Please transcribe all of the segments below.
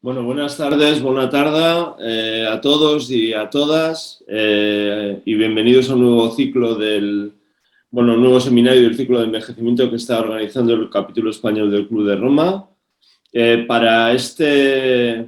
Bueno, buenas tardes, buena tarde a todos y a todas y bienvenidos a un nuevo ciclo un nuevo seminario del ciclo de envejecimiento que está organizando el capítulo español del Club de Roma. Para este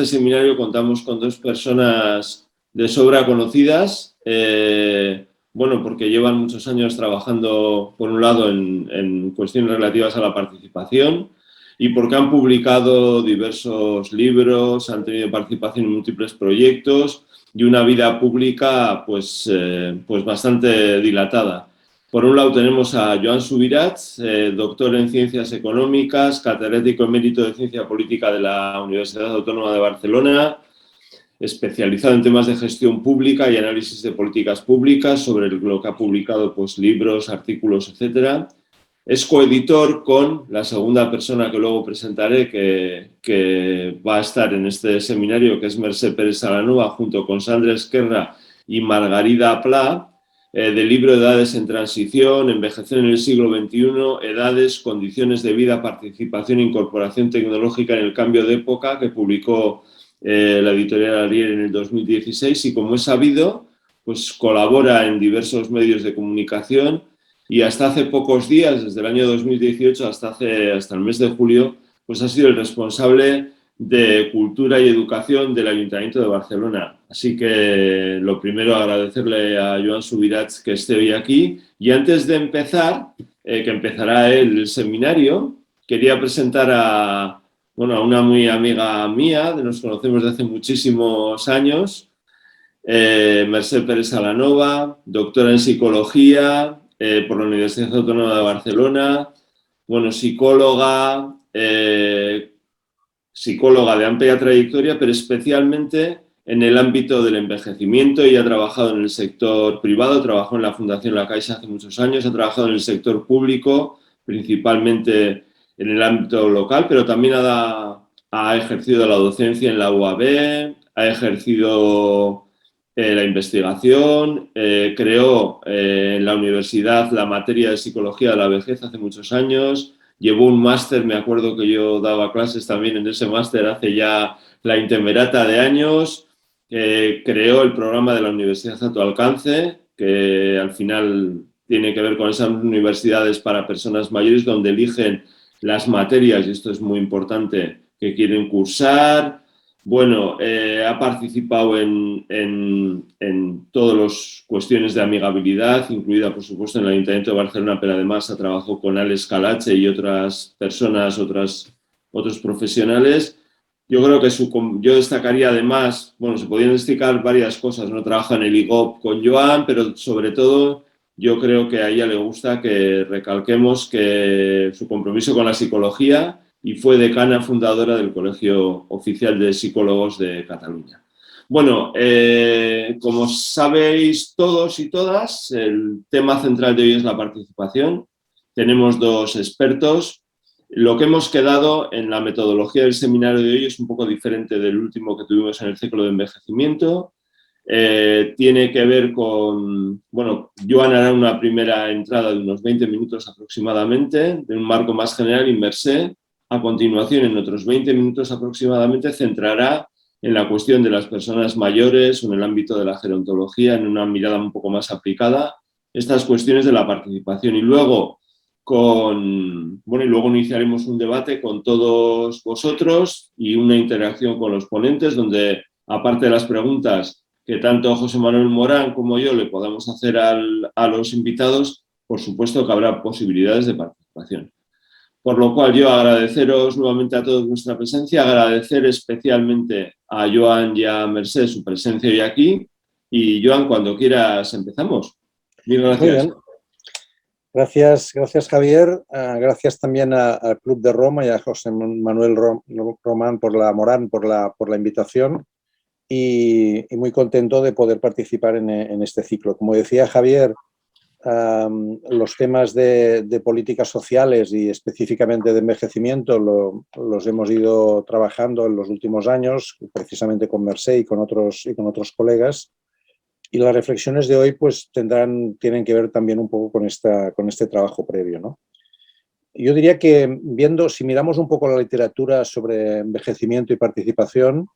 seminario contamos con dos personas de sobra conocidas, porque llevan muchos años trabajando, por un lado, en cuestiones relativas a la participación, y porque han publicado diversos libros, han tenido participación en múltiples proyectos y una vida pública pues bastante dilatada. Por un lado tenemos a Joan Subirats, doctor en Ciencias Económicas, catedrático emérito de Ciencia Política de la Universidad Autónoma de Barcelona, especializado en temas de gestión pública y análisis de políticas públicas, sobre lo que ha publicado pues, libros, artículos, etcétera. Es coeditor con la segunda persona que luego presentaré, que va a estar en este seminario, que es Mercè Pérez Salanova, junto con Sandra Esquerra y Margarida Pla, del libro Edades en Transición, Envejecer en el siglo XXI, Edades, Condiciones de Vida, Participación e Incorporación Tecnológica en el Cambio de Época, que publicó la editorial Ariel en el 2016, y como es sabido, pues colabora en diversos medios de comunicación. Y hasta hace pocos días, desde el año 2018 hasta el mes de julio, pues ha sido el responsable de Cultura y Educación del Ayuntamiento de Barcelona. Así que lo primero, agradecerle a Joan Subirats que esté hoy aquí. Y antes de empezar, que empezará el seminario, quería presentar a una muy amiga mía, nos conocemos desde hace muchísimos años, Mercè Pérez Salanova, doctora en Psicología, por la Universidad Autónoma de Barcelona, psicóloga de amplia trayectoria, pero especialmente en el ámbito del envejecimiento. Ella ha trabajado en el sector privado, trabajó en la Fundación La Caixa hace muchos años, ha trabajado en el sector público, principalmente en el ámbito local, pero también ha ejercido la docencia en la UAB, ha ejercido la investigación, creó en la universidad la materia de psicología de la vejez hace muchos años, llevó un máster, me acuerdo que yo daba clases también en ese máster hace ya la intemerata de años, creó el programa de la Universidad a tu alcance, que al final tiene que ver con esas universidades para personas mayores donde eligen las materias, y esto es muy importante, que quieren cursar. Bueno, ha participado en todas las cuestiones de amigabilidad, incluida, por supuesto, en el Ayuntamiento de Barcelona, pero además ha trabajado con Alex Calache y otras personas, otros profesionales. Yo creo que yo destacaría además, se podrían destacar varias cosas, ¿no? Trabaja en el IGOP con Joan, pero sobre todo yo creo que a ella le gusta que recalquemos que su compromiso con la psicología, y fue decana fundadora del Colegio Oficial de Psicólogos de Cataluña. Bueno, como sabéis todos y todas, el tema central de hoy es la participación. Tenemos dos expertos. Lo que hemos quedado en la metodología del seminario de hoy es un poco diferente del último que tuvimos en el ciclo de envejecimiento. Tiene que ver con, Joan hará una primera entrada de unos 20 minutos aproximadamente, de un marco más general, y Mercè, a continuación, en otros 20 minutos aproximadamente, centrará en la cuestión de las personas mayores o en el ámbito de la gerontología, en una mirada un poco más aplicada, estas cuestiones de la participación. Y luego, luego iniciaremos un debate con todos vosotros y una interacción con los ponentes, donde, aparte de las preguntas que tanto José Manuel Morán como yo le podamos hacer a los invitados, por supuesto que habrá posibilidades de participación. Por lo cual, yo agradeceros nuevamente a todos vuestra presencia, agradecer especialmente a Joan y a Mercè su presencia hoy aquí. Y Joan, cuando quieras empezamos. Mil gracias. Muy bien. Gracias Javier. Gracias también al Club de Roma y a José Manuel Morán por la invitación. Y muy contento de poder participar en este ciclo. Como decía Javier, los temas de políticas sociales y específicamente de envejecimiento los hemos ido trabajando en los últimos años, precisamente con Mercè y con otros colegas. Y las reflexiones de hoy pues tienen que ver también un poco con este trabajo previo, ¿no? Yo diría que si miramos un poco la literatura sobre envejecimiento y participación,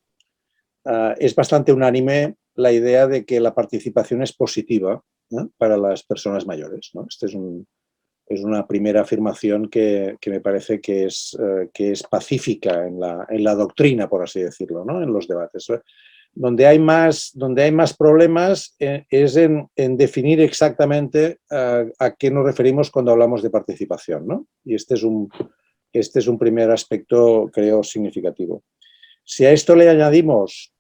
es bastante unánime la idea de que la participación es positiva, ¿no?, para las personas mayores, ¿no? Este es una primera afirmación que me parece que es pacífica en la doctrina, por así decirlo, ¿no?, en los debates. Donde hay más problemas es en definir exactamente a qué nos referimos cuando hablamos de participación, ¿no? Y este es un primer aspecto, creo, significativo. Si a esto le añadimos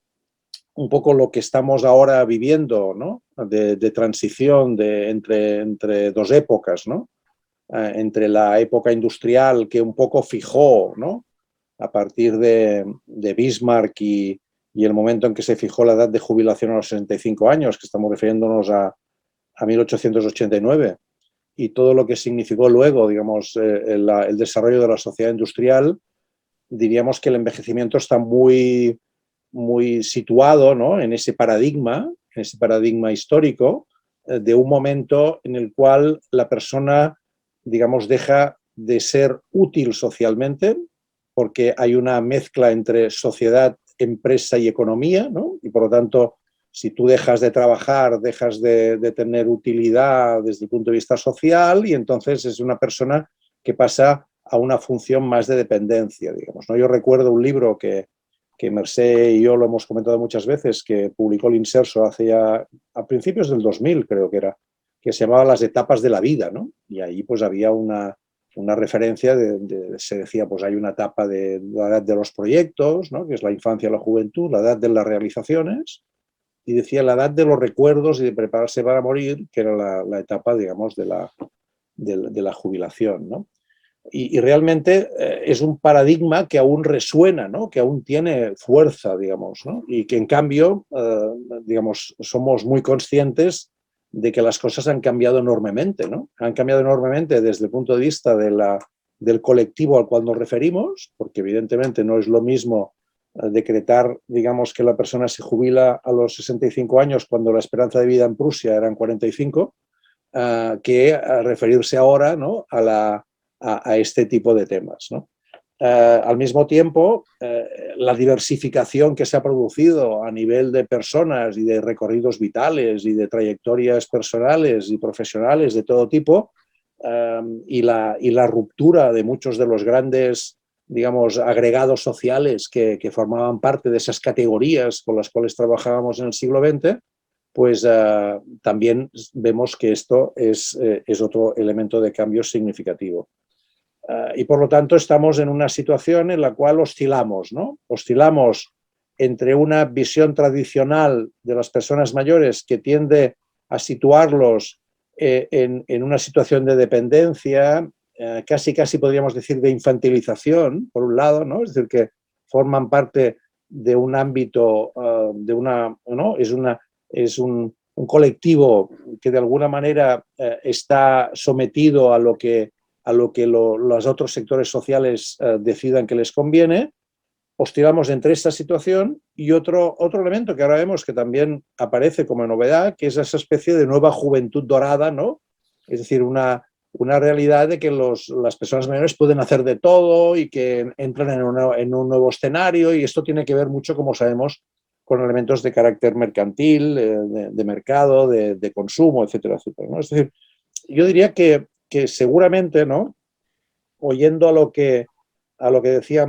un poco lo que estamos ahora viviendo, ¿no?, de transición entre dos épocas, ¿no?, entre la época industrial que un poco fijó, ¿no?, a partir de Bismarck y el momento en que se fijó la edad de jubilación a los 65 años, que estamos refiriéndonos a 1889, y todo lo que significó luego, digamos, el desarrollo de la sociedad industrial, diríamos que el envejecimiento está muy, muy situado, ¿no?, en ese paradigma histórico, de un momento en el cual la persona, digamos, deja de ser útil socialmente, porque hay una mezcla entre sociedad, empresa y economía, ¿no? Y por lo tanto, si tú dejas de trabajar, dejas de tener utilidad desde el punto de vista social, y entonces es una persona que pasa a una función más de dependencia, digamos, ¿no? Yo recuerdo un libro que Mercé y yo lo hemos comentado muchas veces, que publicó el Inserso hace ya, a principios del 2000 creo que era, que se llamaba Las etapas de la vida, ¿no? Y ahí pues había una referencia, se decía, pues hay una etapa de la edad de los proyectos, ¿no?, que es la infancia y la juventud, la edad de las realizaciones, y decía la edad de los recuerdos y de prepararse para morir, que era la etapa, digamos, de la jubilación, ¿no? Y realmente es un paradigma que aún resuena, ¿no?, que aún tiene fuerza, digamos, ¿no?, y que en cambio, digamos, somos muy conscientes de que las cosas han cambiado enormemente, ¿no? Han cambiado enormemente desde el punto de vista del colectivo al cual nos referimos, porque evidentemente no es lo mismo decretar, digamos, que la persona se jubila a los 65 años cuando la esperanza de vida en Prusia eran 45, que referirse ahora, ¿no?, a este tipo de temas, ¿no? Al mismo tiempo, la diversificación que se ha producido a nivel de personas y de recorridos vitales y de trayectorias personales y profesionales de todo tipo, y la ruptura de muchos de los grandes, digamos, agregados sociales que formaban parte de esas categorías con las cuales trabajábamos en el siglo XX, pues también vemos que esto es otro elemento de cambio significativo. Y por lo tanto estamos en una situación en la cual oscilamos, ¿no? Oscilamos entre una visión tradicional de las personas mayores que tiende a situarlos en una situación de dependencia, casi podríamos decir de infantilización, por un lado, ¿no? Es decir, que forman parte de un ámbito, ¿no?, es un colectivo que de alguna manera está sometido a lo que los otros sectores sociales decidan que les conviene. Oscilamos entre esta situación y otro elemento que ahora vemos que también aparece como novedad, que es esa especie de nueva juventud dorada, ¿no? Es decir, una realidad de que las personas mayores pueden hacer de todo y que entran en un nuevo escenario, y esto tiene que ver mucho, como sabemos, con elementos de carácter mercantil, de mercado, de consumo, etcétera, etcétera, ¿no? Es decir, yo diría que seguramente, ¿no?, oyendo a lo que decía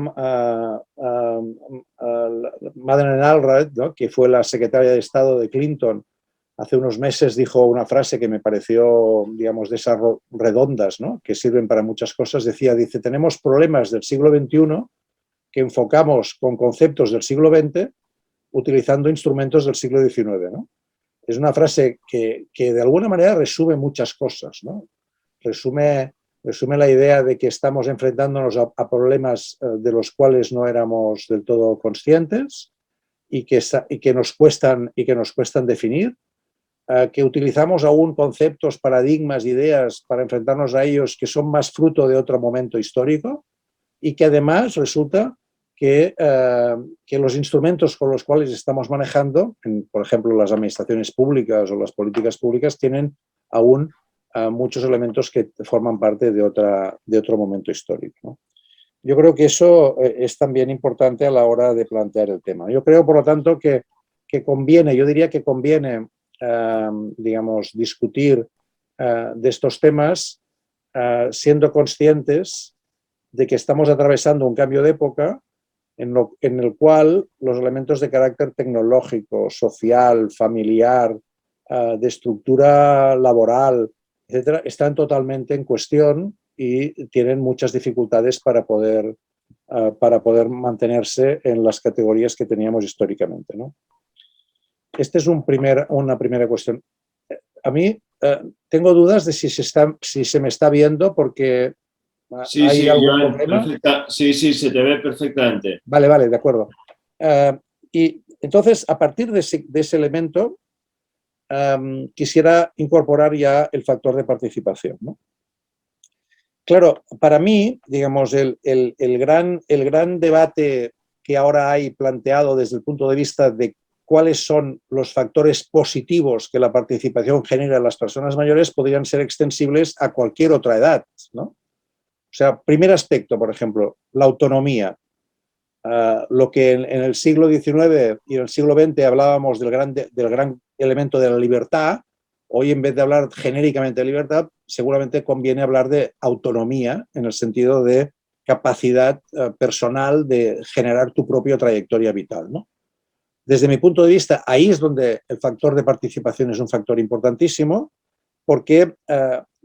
Madeleine Albright, ¿no?, que fue la secretaria de Estado de Clinton, hace unos meses dijo una frase que me pareció, digamos, de esas redondas, ¿no?, que sirven para muchas cosas. Dice, tenemos problemas del siglo XXI que enfocamos con conceptos del siglo XX utilizando instrumentos del siglo XIX, ¿no? Es una frase que de alguna manera resume muchas cosas, ¿no? Resume la idea de que estamos enfrentándonos a problemas de los cuales no éramos del todo conscientes y que nos cuestan definir, que utilizamos aún conceptos, paradigmas, ideas para enfrentarnos a ellos que son más fruto de otro momento histórico, y que además resulta que los instrumentos con los cuales estamos manejando, por ejemplo, las administraciones públicas o las políticas públicas, tienen aún muchos elementos que forman parte de otro momento histórico, ¿no? Yo creo que eso es también importante a la hora de plantear el tema. Yo creo, por lo tanto, que conviene, yo diría que conviene, digamos, discutir de estos temas siendo conscientes de que estamos atravesando un cambio de época en el cual los elementos de carácter tecnológico, social, familiar, de estructura laboral, etcétera, están totalmente en cuestión y tienen muchas dificultades para poder mantenerse en las categorías que teníamos históricamente, ¿no? Esta es una primera cuestión. A mí tengo dudas de si se me está viendo porque hay algún problema. Sí, se te ve perfectamente. Vale, de acuerdo. Y entonces, a partir de ese elemento, quisiera incorporar ya el factor de participación, ¿no? Claro, para mí, digamos, el gran debate que ahora hay planteado desde el punto de vista de cuáles son los factores positivos que la participación genera en las personas mayores podrían ser extensibles a cualquier otra edad, ¿no? O sea, primer aspecto, por ejemplo, la autonomía. Lo que en el siglo XIX y en el siglo XX hablábamos del gran elemento de la libertad, hoy en vez de hablar genéricamente de libertad, seguramente conviene hablar de autonomía en el sentido de capacidad personal de generar tu propia trayectoria vital, ¿no? Desde mi punto de vista, ahí es donde el factor de participación es un factor importantísimo, porque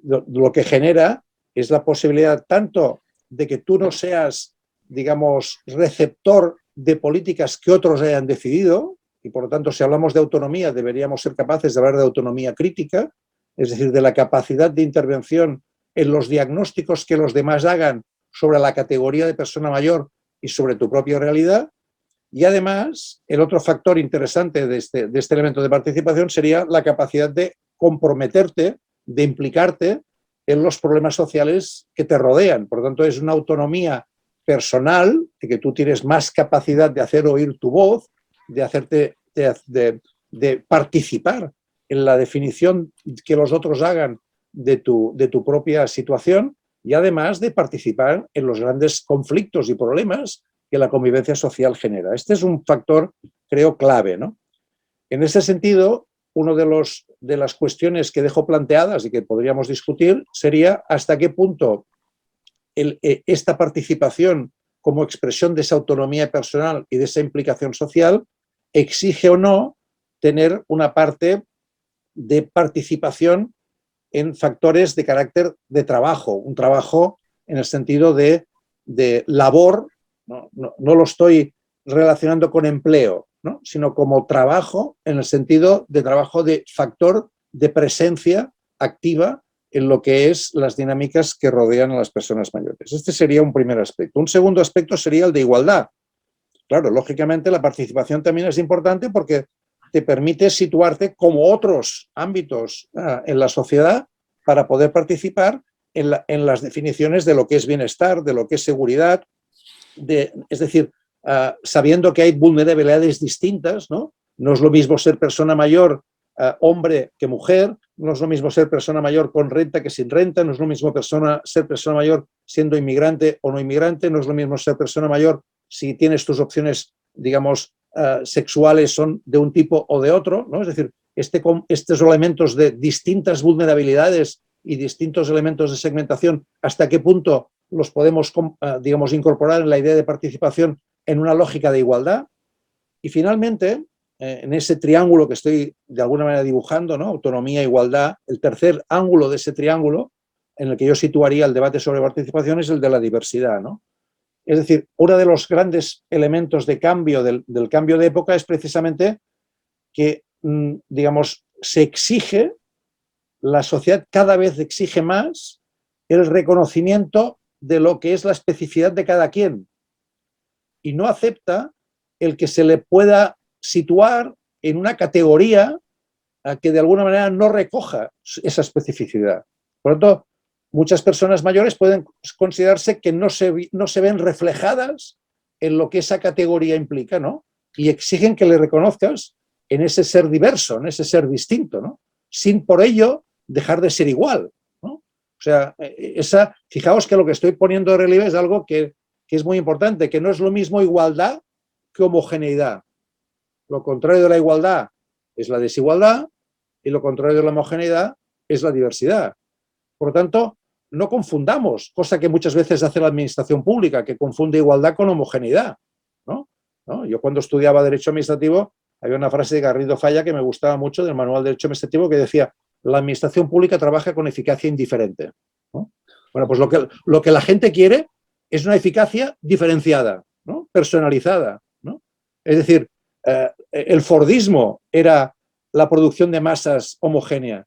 lo que genera es la posibilidad tanto de que tú no seas, digamos, receptor de políticas que otros hayan decidido, y por lo tanto, si hablamos de autonomía, deberíamos ser capaces de hablar de autonomía crítica, es decir, de la capacidad de intervención en los diagnósticos que los demás hagan sobre la categoría de persona mayor y sobre tu propia realidad. Y además, el otro factor interesante de este elemento de participación sería la capacidad de comprometerte, de implicarte en los problemas sociales que te rodean. Por lo tanto, es una autonomía personal, de que tú tienes más capacidad de hacer oír tu voz, de participar en la definición que los otros hagan de tu propia situación y además de participar en los grandes conflictos y problemas que la convivencia social genera. Este es un factor, creo, clave, ¿no? En ese sentido, una de las cuestiones que dejo planteadas y que podríamos discutir sería hasta qué punto esta participación como expresión de esa autonomía personal y de esa implicación social exige o no tener una parte de participación en factores de carácter de trabajo, un trabajo en el sentido de labor, no lo estoy relacionando con empleo, ¿no? Sino como trabajo en el sentido de trabajo de factor de presencia activa en lo que es las dinámicas que rodean a las personas mayores. Este sería un primer aspecto. Un segundo aspecto sería el de igualdad. Claro, lógicamente la participación también es importante porque te permite situarte como otros ámbitos en la sociedad para poder participar en las definiciones de lo que es bienestar, de lo que es seguridad, es decir, sabiendo que hay vulnerabilidades distintas, ¿no? No es lo mismo ser persona mayor hombre que mujer, no es lo mismo ser persona mayor con renta que sin renta, no es lo mismo ser persona mayor siendo inmigrante o no inmigrante, no es lo mismo ser persona mayor si tienes tus opciones, digamos, sexuales son de un tipo o de otro, ¿no? Es decir, estos elementos de distintas vulnerabilidades y distintos elementos de segmentación, ¿hasta qué punto los podemos, digamos, incorporar en la idea de participación en una lógica de igualdad? Y finalmente, en ese triángulo que estoy de alguna manera dibujando, ¿no? Autonomía, igualdad, el tercer ángulo de ese triángulo en el que yo situaría el debate sobre participación es el de la diversidad, ¿no? Es decir, uno de los grandes elementos de cambio del cambio de época es precisamente que, digamos, la sociedad cada vez exige más el reconocimiento de lo que es la especificidad de cada quien y no acepta el que se le pueda situar en una categoría que de alguna manera no recoja esa especificidad. Por lo tanto, muchas personas mayores pueden considerarse que no se ven reflejadas en lo que esa categoría implica, ¿no? Y exigen que le reconozcas en ese ser diverso, en ese ser distinto, ¿no? Sin por ello dejar de ser igual. sea, fijaos que lo que estoy poniendo de relieve es algo que es muy importante, que no es lo mismo igualdad que homogeneidad. Lo contrario de la igualdad es la desigualdad y lo contrario de la homogeneidad es la diversidad. Por lo tanto, no confundamos, cosa que muchas veces hace la administración pública, que confunde igualdad con homogeneidad, ¿no? Yo cuando estudiaba Derecho Administrativo había una frase de Garrido Falla que me gustaba mucho del Manual de Derecho Administrativo que decía: la administración pública trabaja con eficacia indiferente, ¿no? Bueno, pues lo que la gente quiere es una eficacia diferenciada, ¿no? Personalizada, ¿no? Es decir, el fordismo era la producción de masas homogénea,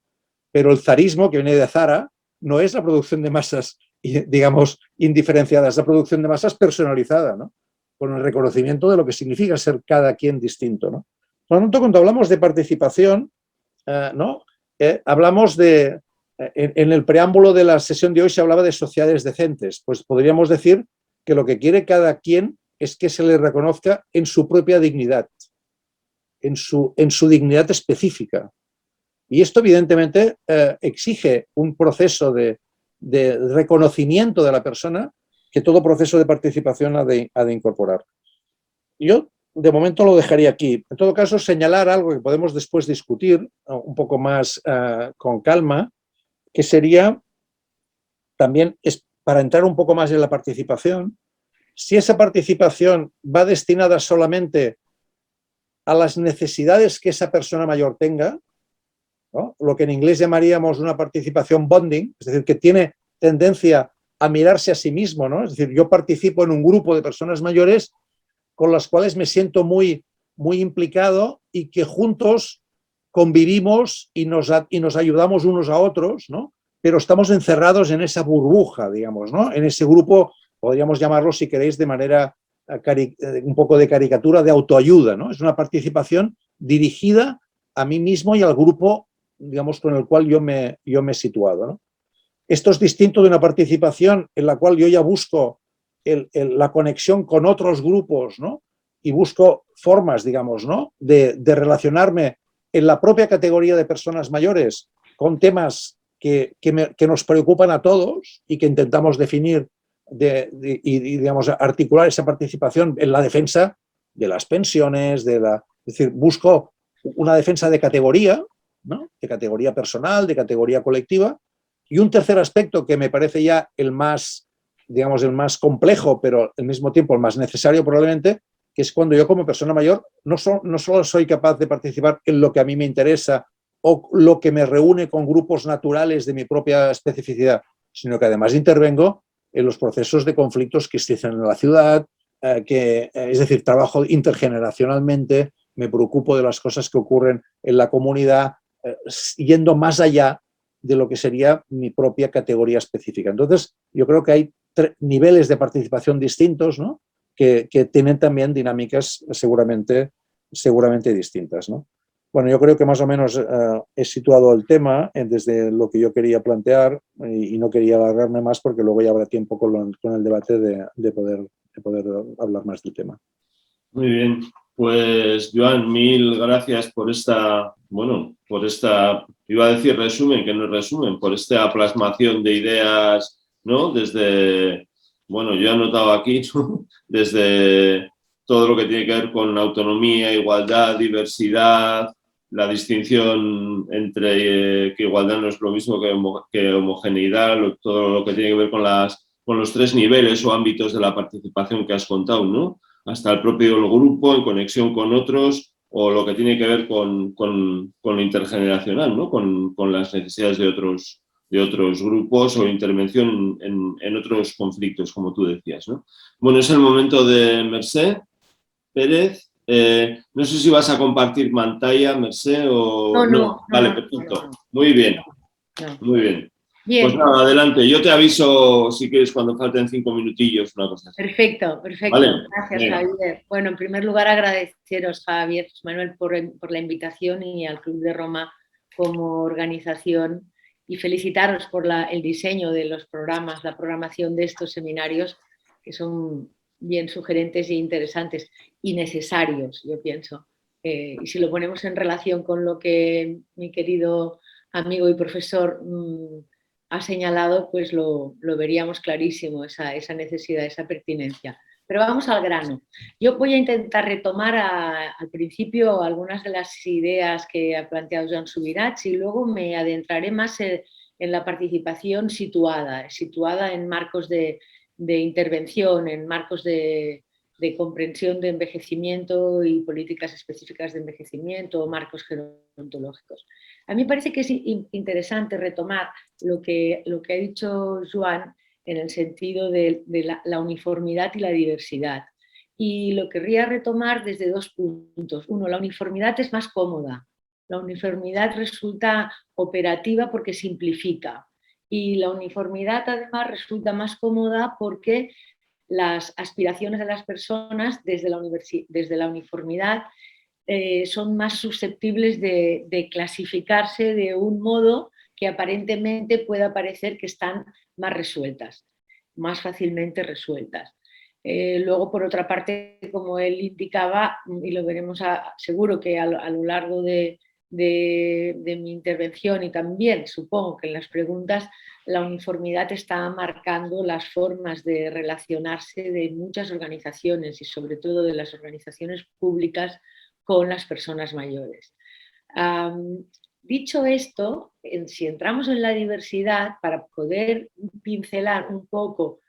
pero el zarismo, que viene de Zara, no es la producción de masas, digamos, indiferenciadas, es la producción de masas personalizada, ¿no? Con el reconocimiento de lo que significa ser cada quien distinto, ¿no? Por lo tanto, cuando hablamos de participación, ¿no? Hablamos de, en el preámbulo de la sesión de hoy se hablaba de sociedades decentes, pues podríamos decir que lo que quiere cada quien es que se le reconozca en su propia dignidad, en su dignidad específica. Y esto evidentemente exige un proceso de reconocimiento de la persona que todo proceso de participación ha de incorporar. Yo de momento lo dejaría aquí. En todo caso, señalar algo que podemos después discutir un poco más con calma, que sería también, para entrar un poco más en la participación, si esa participación va destinada solamente a las necesidades que esa persona mayor tenga, ¿no? Lo que en inglés llamaríamos una participación bonding, es decir, que tiene tendencia a mirarse a sí mismo, ¿no? Es decir, yo participo en un grupo de personas mayores con las cuales me siento muy, muy implicado y que juntos convivimos y nos ayudamos unos a otros, ¿no? Pero estamos encerrados en esa burbuja, digamos, ¿no? En ese grupo, podríamos llamarlo, si queréis, de manera un poco de caricatura, de autoayuda, ¿no? Es una participación dirigida a mí mismo y al grupo, digamos, con el cual yo me he situado, ¿no? Esto es distinto de una participación en la cual yo ya busco la conexión con otros grupos, ¿no? Y busco formas, digamos, ¿no? de relacionarme en la propia categoría de personas mayores con temas que nos preocupan a todos y que intentamos definir y, digamos, articular esa participación en la defensa de las pensiones, es decir, busco una defensa de categoría, ¿no? De categoría personal, de categoría colectiva. Y un tercer aspecto que me parece ya el más, digamos, el más complejo, pero al mismo tiempo el más necesario probablemente, que es cuando yo como persona mayor no solo soy capaz de participar en lo que a mí me interesa o lo que me reúne con grupos naturales de mi propia especificidad, sino que además intervengo en los procesos de conflictos que existen en la ciudad, es decir, trabajo intergeneracionalmente, me preocupo de las cosas que ocurren en la comunidad, yendo más allá de lo que sería mi propia categoría específica. Entonces, yo creo que hay niveles de participación distintos, ¿no? que tienen también dinámicas seguramente distintas, ¿no? Bueno, yo creo que más o menos he situado el tema desde lo que yo quería plantear y no quería alargarme más porque luego ya habrá tiempo con el debate de poder hablar más del tema. Muy bien, pues Joan, mil gracias por iba a decir resumen, que no es resumen, por esta plasmación de ideas, ¿no? Desde, bueno, yo he anotado aquí, ¿no? Desde todo lo que tiene que ver con autonomía, igualdad, diversidad, la distinción entre que igualdad no es lo mismo que homogeneidad, todo lo que tiene que ver con los tres niveles o ámbitos de la participación que has contado, ¿no? Hasta el propio grupo en conexión con otros o lo que tiene que ver con lo intergeneracional, ¿no? Con las necesidades de otros grupos o intervención en otros conflictos, como tú decías, ¿no? Bueno, es el momento de Mercè Pérez. No sé si vas a compartir pantalla, Mercè, o No. Vale, perfecto. Muy bien, muy bien. Bien. Pues nada, adelante. Yo te aviso si quieres cuando falten 5 minutillos, una cosa así. Perfecto. Vale. Gracias, Bien. Javier. Bueno, en primer lugar agradeceros, Javier, Manuel, por la invitación y al Club de Roma como organización y felicitaros por el diseño de los programas, la programación de estos seminarios que son bien sugerentes e interesantes y necesarios, yo pienso. Y si lo ponemos en relación con lo que mi querido amigo y profesor ha señalado, pues lo veríamos clarísimo, esa necesidad, esa pertinencia. Pero vamos al grano. Yo voy a intentar retomar al principio algunas de las ideas que ha planteado Joan Subirats y luego me adentraré más en la participación situada en marcos de intervención, en marcos de comprensión de envejecimiento y políticas específicas de envejecimiento o marcos gerontológicos. A mí me parece que es interesante retomar lo que ha dicho Joan en el sentido de la uniformidad y la diversidad. Y lo querría retomar desde dos puntos. Uno, la uniformidad es más cómoda. La uniformidad resulta operativa porque simplifica. Y la uniformidad además resulta más cómoda porque las aspiraciones de las personas desde la uniformidad son más susceptibles de clasificarse de un modo que aparentemente pueda parecer que están más resueltas, más fácilmente resueltas. Luego, por otra parte, como él indicaba, y lo veremos seguro que a lo largo de mi intervención y también supongo que en las preguntas, la uniformidad está marcando las formas de relacionarse de muchas organizaciones y sobre todo de las organizaciones públicas con las personas mayores. Dicho esto, si entramos en la diversidad, para poder pincelar un poco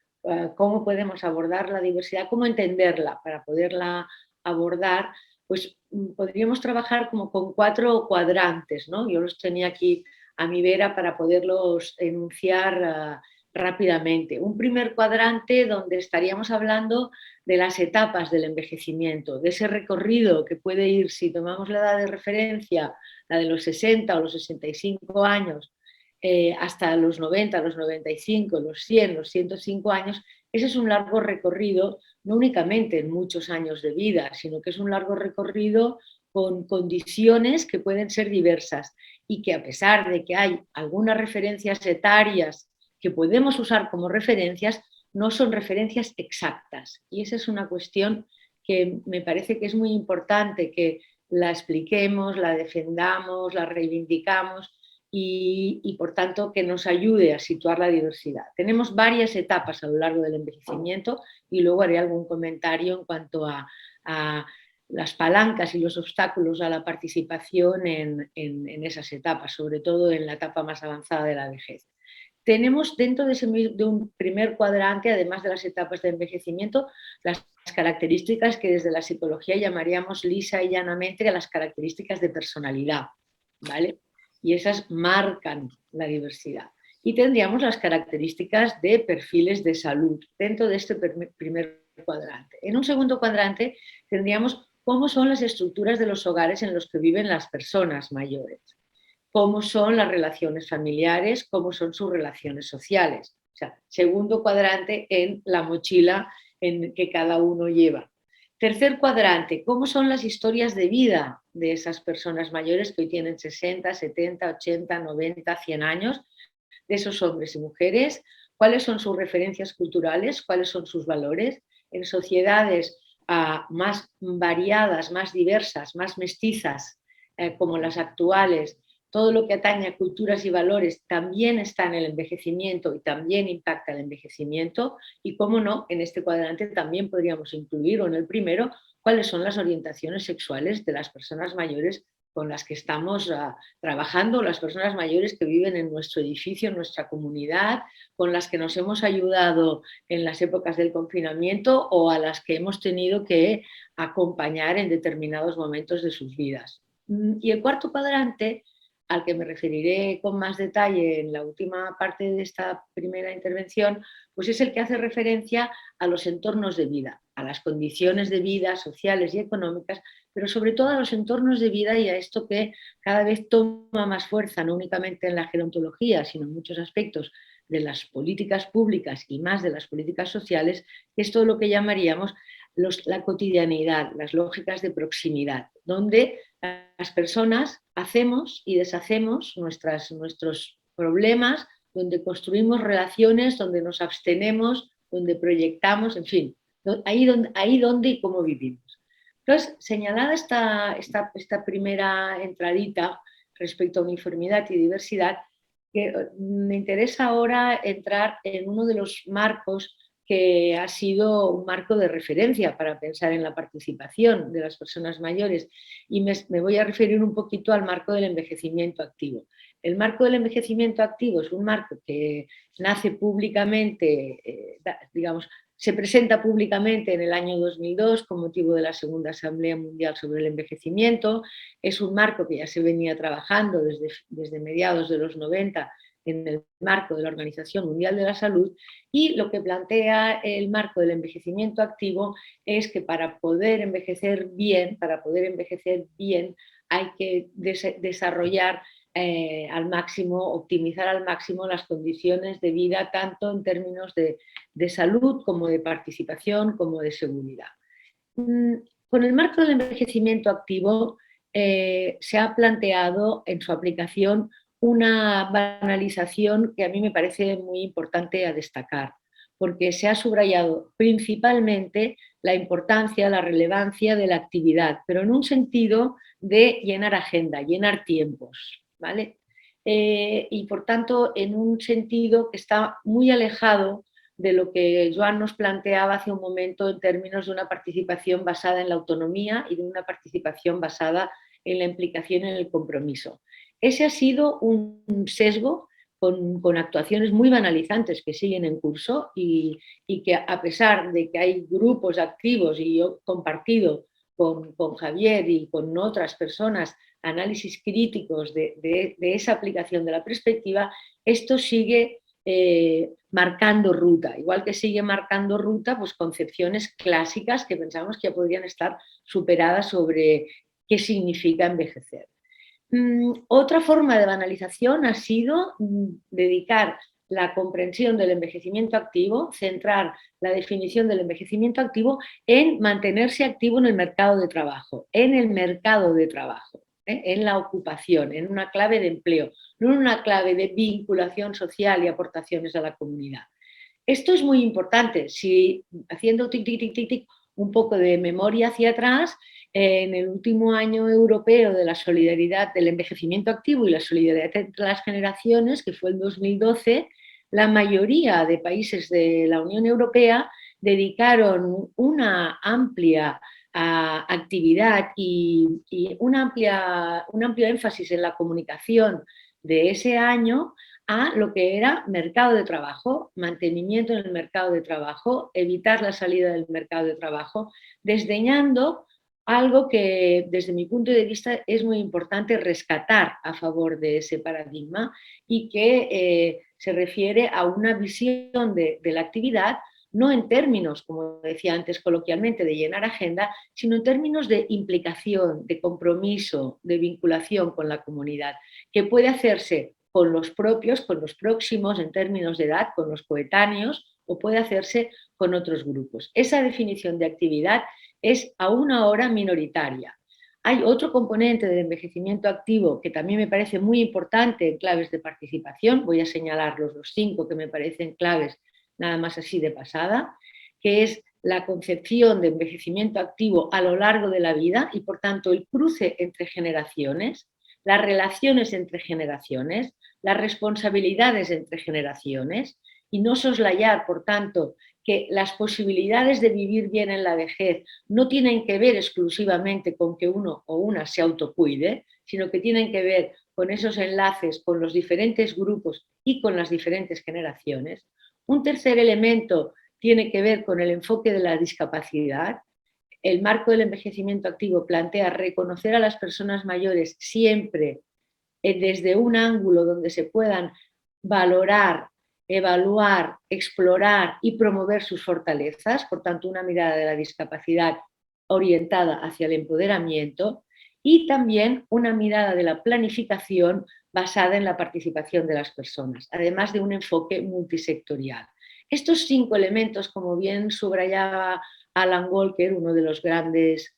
cómo podemos abordar la diversidad, cómo entenderla para poderla abordar, pues podríamos trabajar como con 4 cuadrantes, ¿no? Yo los tenía aquí a mi vera para poderlos enunciar rápidamente. Un primer cuadrante donde estaríamos hablando de las etapas del envejecimiento, de ese recorrido que puede ir, si tomamos la edad de referencia, la de los 60 o los 65 años, hasta los 90, los 95, los 100, los 105 años, ese es un largo recorrido, no únicamente en muchos años de vida, sino que es un largo recorrido con condiciones que pueden ser diversas y que a pesar de que hay algunas referencias etarias que podemos usar como referencias, no son referencias exactas. Y esa es una cuestión que me parece que es muy importante que la expliquemos, la defendamos, la reivindicamos y por tanto que nos ayude a situar la diversidad. Tenemos varias etapas a lo largo del envejecimiento y luego haré algún comentario en cuanto a las palancas y los obstáculos a la participación en esas etapas, sobre todo en la etapa más avanzada de la vejez. Tenemos dentro de un primer cuadrante, además de las etapas de envejecimiento, las características que desde la psicología llamaríamos lisa y llanamente las características de personalidad, ¿vale? Y esas marcan la diversidad. Y tendríamos las características de perfiles de salud dentro de este primer cuadrante. En un segundo cuadrante tendríamos cómo son las estructuras de los hogares en los que viven las personas mayores, cómo son las relaciones familiares, cómo son sus relaciones sociales. O sea, segundo cuadrante en la mochila en que cada uno lleva. Tercer cuadrante, cómo son las historias de vida de esas personas mayores que hoy tienen 60, 70, 80, 90, 100 años, de esos hombres y mujeres, cuáles son sus referencias culturales, cuáles son sus valores. En sociedades más variadas, más diversas, más mestizas, como las actuales, todo lo que atañe a culturas y valores también está en el envejecimiento y también impacta el envejecimiento y, cómo no, en este cuadrante también podríamos incluir, o en el primero, cuáles son las orientaciones sexuales de las personas mayores con las que estamos trabajando, las personas mayores que viven en nuestro edificio, en nuestra comunidad, con las que nos hemos ayudado en las épocas del confinamiento o a las que hemos tenido que acompañar en determinados momentos de sus vidas. Y el cuarto cuadrante, al que me referiré con más detalle en la última parte de esta primera intervención, pues es el que hace referencia a los entornos de vida, a las condiciones de vida sociales y económicas, pero sobre todo a los entornos de vida y a esto que cada vez toma más fuerza, no únicamente en la gerontología, sino en muchos aspectos de las políticas públicas y más de las políticas sociales, que es todo lo que llamaríamos la cotidianidad, las lógicas de proximidad, donde las personas hacemos y deshacemos nuestros problemas, donde construimos relaciones, donde nos abstenemos, donde proyectamos, en fin, ahí donde y cómo vivimos. Entonces, señalada esta primera entradita respecto a uniformidad y diversidad, que me interesa ahora entrar en uno de los marcos que ha sido un marco de referencia para pensar en la participación de las personas mayores, y me voy a referir un poquito al marco del envejecimiento activo. El marco del envejecimiento activo es un marco que nace públicamente, digamos, se presenta públicamente en el año 2002 con motivo de la Segunda Asamblea Mundial sobre el Envejecimiento. Es un marco que ya se venía trabajando desde mediados de los 90 en el marco de la Organización Mundial de la Salud, y lo que plantea el marco del envejecimiento activo es que para poder envejecer bien, hay que desarrollar al máximo, optimizar al máximo las condiciones de vida, tanto en términos de salud como de participación, como de seguridad. Con el marco del envejecimiento activo se ha planteado en su aplicación una banalización que a mí me parece muy importante a destacar, porque se ha subrayado principalmente la importancia, la relevancia de la actividad, pero en un sentido de llenar agenda, llenar tiempos, ¿vale? Y por tanto en un sentido que está muy alejado de lo que Joan nos planteaba hace un momento en términos de una participación basada en la autonomía y de una participación basada en la implicación en el compromiso. Ese ha sido un sesgo con actuaciones muy banalizantes que siguen en curso y que, a pesar de que hay grupos activos, y yo he compartido con Javier y con otras personas análisis críticos de esa aplicación de la perspectiva, esto sigue marcando ruta, igual que sigue marcando ruta pues concepciones clásicas que pensamos que ya podrían estar superadas sobre qué significa envejecer. Otra forma de banalización ha sido dedicar la comprensión del envejecimiento activo, centrar la definición del envejecimiento activo en mantenerse activo en el mercado de trabajo, en la ocupación, en una clave de empleo, no en una clave de vinculación social y aportaciones a la comunidad. Esto es muy importante. Si haciendo un poco de memoria hacia atrás, en el último año europeo de la solidaridad, del envejecimiento activo y la solidaridad entre las generaciones, que fue el 2012, la mayoría de países de la Unión Europea dedicaron una amplia actividad y un amplio énfasis en la comunicación de ese año a lo que era mercado de trabajo, mantenimiento en el mercado de trabajo, evitar la salida del mercado de trabajo, desdeñando algo que desde mi punto de vista es muy importante rescatar a favor de ese paradigma, y que se refiere a una visión de la actividad no en términos, como decía antes coloquialmente, de llenar agenda, sino en términos de implicación, de compromiso, de vinculación con la comunidad, que puede hacerse con los propios, con los próximos en términos de edad, con los coetáneos, o puede hacerse con otros grupos. Esa definición de actividad es aún ahora minoritaria. Hay otro componente del envejecimiento activo que también me parece muy importante en claves de participación, voy a señalarlos los 5 que me parecen claves nada más así de pasada, que es la concepción de envejecimiento activo a lo largo de la vida y por tanto el cruce entre generaciones, las relaciones entre generaciones, las responsabilidades entre generaciones, y no soslayar, por tanto, que las posibilidades de vivir bien en la vejez no tienen que ver exclusivamente con que uno o una se autocuide, sino que tienen que ver con esos enlaces con los diferentes grupos y con las diferentes generaciones. Un tercer elemento tiene que ver con el enfoque de la discapacidad. El marco del envejecimiento activo plantea reconocer a las personas mayores siempre desde un ángulo donde se puedan valorar, evaluar, explorar y promover sus fortalezas, por tanto una mirada de la discapacidad orientada hacia el empoderamiento, y también una mirada de la planificación basada en la participación de las personas, además de un enfoque multisectorial. Estos 5 elementos, como bien subrayaba Alan Walker, uno de los grandes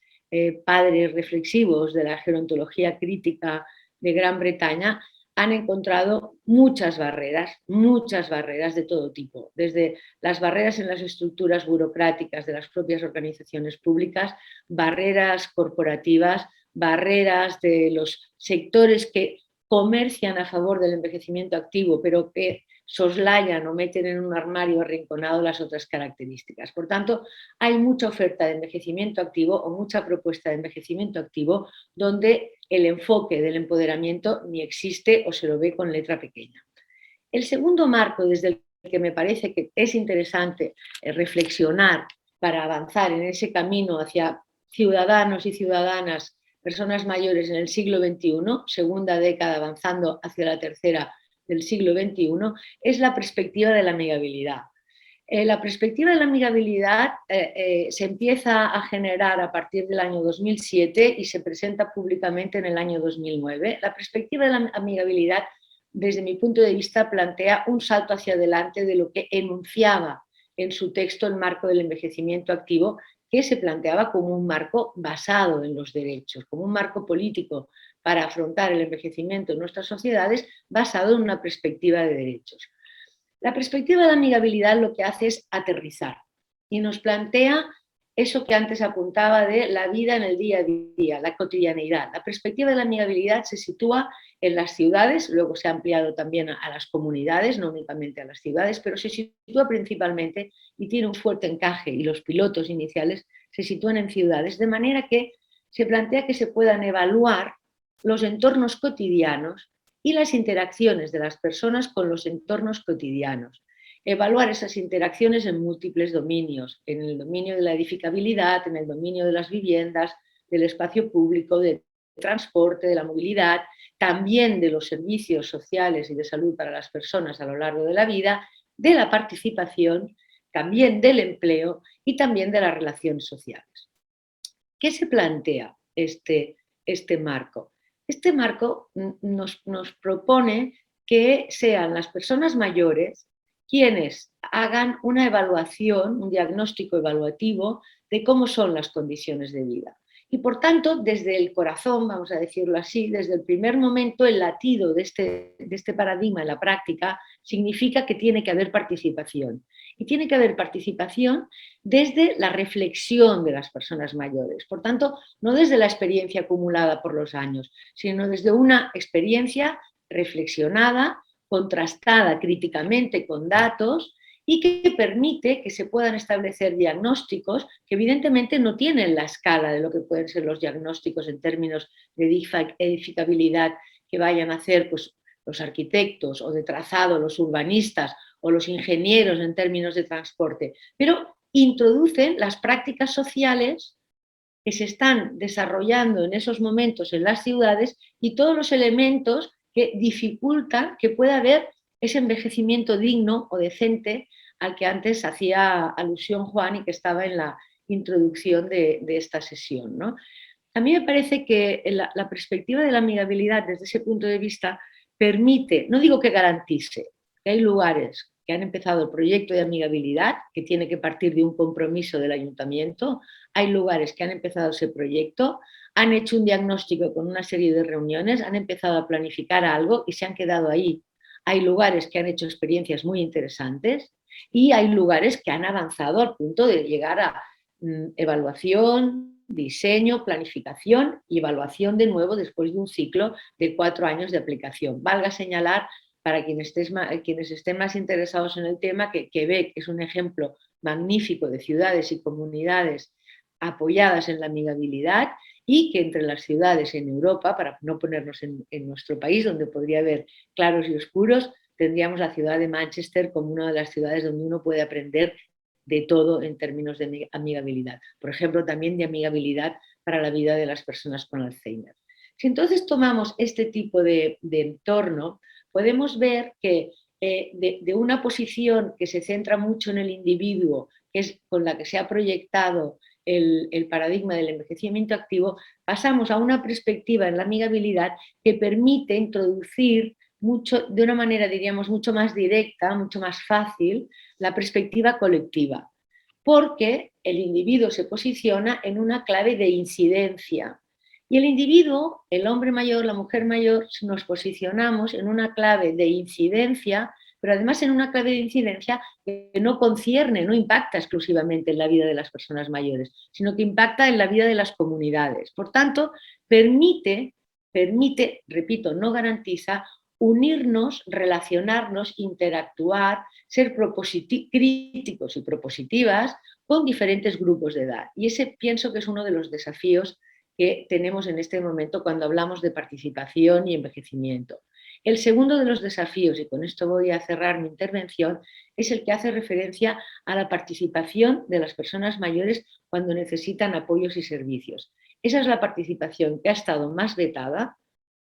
padres reflexivos de la gerontología crítica de Gran Bretaña, han encontrado muchas barreras de todo tipo, desde las barreras en las estructuras burocráticas de las propias organizaciones públicas, barreras corporativas, barreras de los sectores que comercian a favor del envejecimiento activo, pero que soslayan o meten en un armario arrinconado las otras características. Por tanto, hay mucha oferta de envejecimiento activo o mucha propuesta de envejecimiento activo donde el enfoque del empoderamiento ni existe o se lo ve con letra pequeña. El segundo marco desde el que me parece que es interesante reflexionar para avanzar en ese camino hacia ciudadanos y ciudadanas, personas mayores en el siglo XXI, segunda década avanzando hacia la tercera del siglo XXI, es la perspectiva de la amigabilidad. La perspectiva de la amigabilidad se empieza a generar a partir del año 2007 y se presenta públicamente en el año 2009. La perspectiva de la amigabilidad, desde mi punto de vista, plantea un salto hacia adelante de lo que enunciaba en su texto el marco del envejecimiento activo, que se planteaba como un marco basado en los derechos, como un marco político para afrontar el envejecimiento en nuestras sociedades basado en una perspectiva de derechos. La perspectiva de amigabilidad lo que hace es aterrizar y nos plantea eso que antes apuntaba de la vida en el día a día, la cotidianeidad. La perspectiva de la amigabilidad se sitúa en las ciudades, luego se ha ampliado también a las comunidades, no únicamente a las ciudades, pero se sitúa principalmente y tiene un fuerte encaje, y los pilotos iniciales se sitúan en ciudades, de manera que se plantea que se puedan evaluar los entornos cotidianos y las interacciones de las personas con los entornos cotidianos. Evaluar esas interacciones en múltiples dominios, en el dominio de la edificabilidad, en el dominio de las viviendas, del espacio público, del transporte, de la movilidad, también de los servicios sociales y de salud para las personas a lo largo de la vida, de la participación, también del empleo y también de las relaciones sociales. ¿Qué se plantea este marco? Este marco nos propone que sean las personas mayores quienes hagan una evaluación, un diagnóstico evaluativo de cómo son las condiciones de vida. Y por tanto, desde el corazón, vamos a decirlo así, desde el primer momento, el latido de este paradigma en la práctica significa que tiene que haber participación. Y tiene que haber participación desde la reflexión de las personas mayores. Por tanto, no desde la experiencia acumulada por los años, sino desde una experiencia reflexionada, contrastada críticamente con datos y que permite que se puedan establecer diagnósticos que evidentemente no tienen la escala de lo que pueden ser los diagnósticos en términos de edificabilidad que vayan a hacer pues, los arquitectos o de trazado los urbanistas o los ingenieros en términos de transporte, pero introducen las prácticas sociales que se están desarrollando en esos momentos en las ciudades y todos los elementos que dificultan que pueda haber ese envejecimiento digno o decente al que antes hacía alusión Juan y que estaba en la introducción de esta sesión, ¿no? A mí me parece que la perspectiva de la amigabilidad desde ese punto de vista permite, no digo que garantice, que hay lugares que han empezado el proyecto de amigabilidad, que tiene que partir de un compromiso del ayuntamiento, hay lugares que han empezado ese proyecto, han hecho un diagnóstico con una serie de reuniones, han empezado a planificar algo y se han quedado ahí. Hay lugares que han hecho experiencias muy interesantes y hay lugares que han avanzado al punto de llegar a evaluación, diseño, planificación y evaluación de nuevo después de un ciclo de 4 años de aplicación. Valga señalar, para quienes estén más interesados en el tema, que Quebec es un ejemplo magnífico de ciudades y comunidades apoyadas en la amigabilidad y que entre las ciudades en Europa, para no ponernos en nuestro país, donde podría haber claros y oscuros, tendríamos la ciudad de Manchester como una de las ciudades donde uno puede aprender de todo en términos de amigabilidad. Por ejemplo, también de amigabilidad para la vida de las personas con Alzheimer. Si entonces tomamos este tipo de entorno, podemos ver que de una posición que se centra mucho en el individuo, que es con la que se ha proyectado el paradigma del envejecimiento activo, pasamos a una perspectiva en la amigabilidad que permite introducir de una manera, diríamos, mucho más directa, mucho más fácil, la perspectiva colectiva, porque el individuo se posiciona en una clave de incidencia. Y el individuo, el hombre mayor, la mujer mayor, nos posicionamos en una clave de incidencia, pero además en una clave de incidencia que no concierne, no impacta exclusivamente en la vida de las personas mayores, sino que impacta en la vida de las comunidades. Por tanto, permite permite, repito, no garantiza unirnos, relacionarnos, interactuar, ser críticos y propositivas con diferentes grupos de edad. Y ese pienso que es uno de los desafíos que tenemos en este momento cuando hablamos de participación y envejecimiento. El segundo de los desafíos, y con esto voy a cerrar mi intervención, es el que hace referencia a la participación de las personas mayores cuando necesitan apoyos y servicios. Esa es la participación que ha estado más vetada.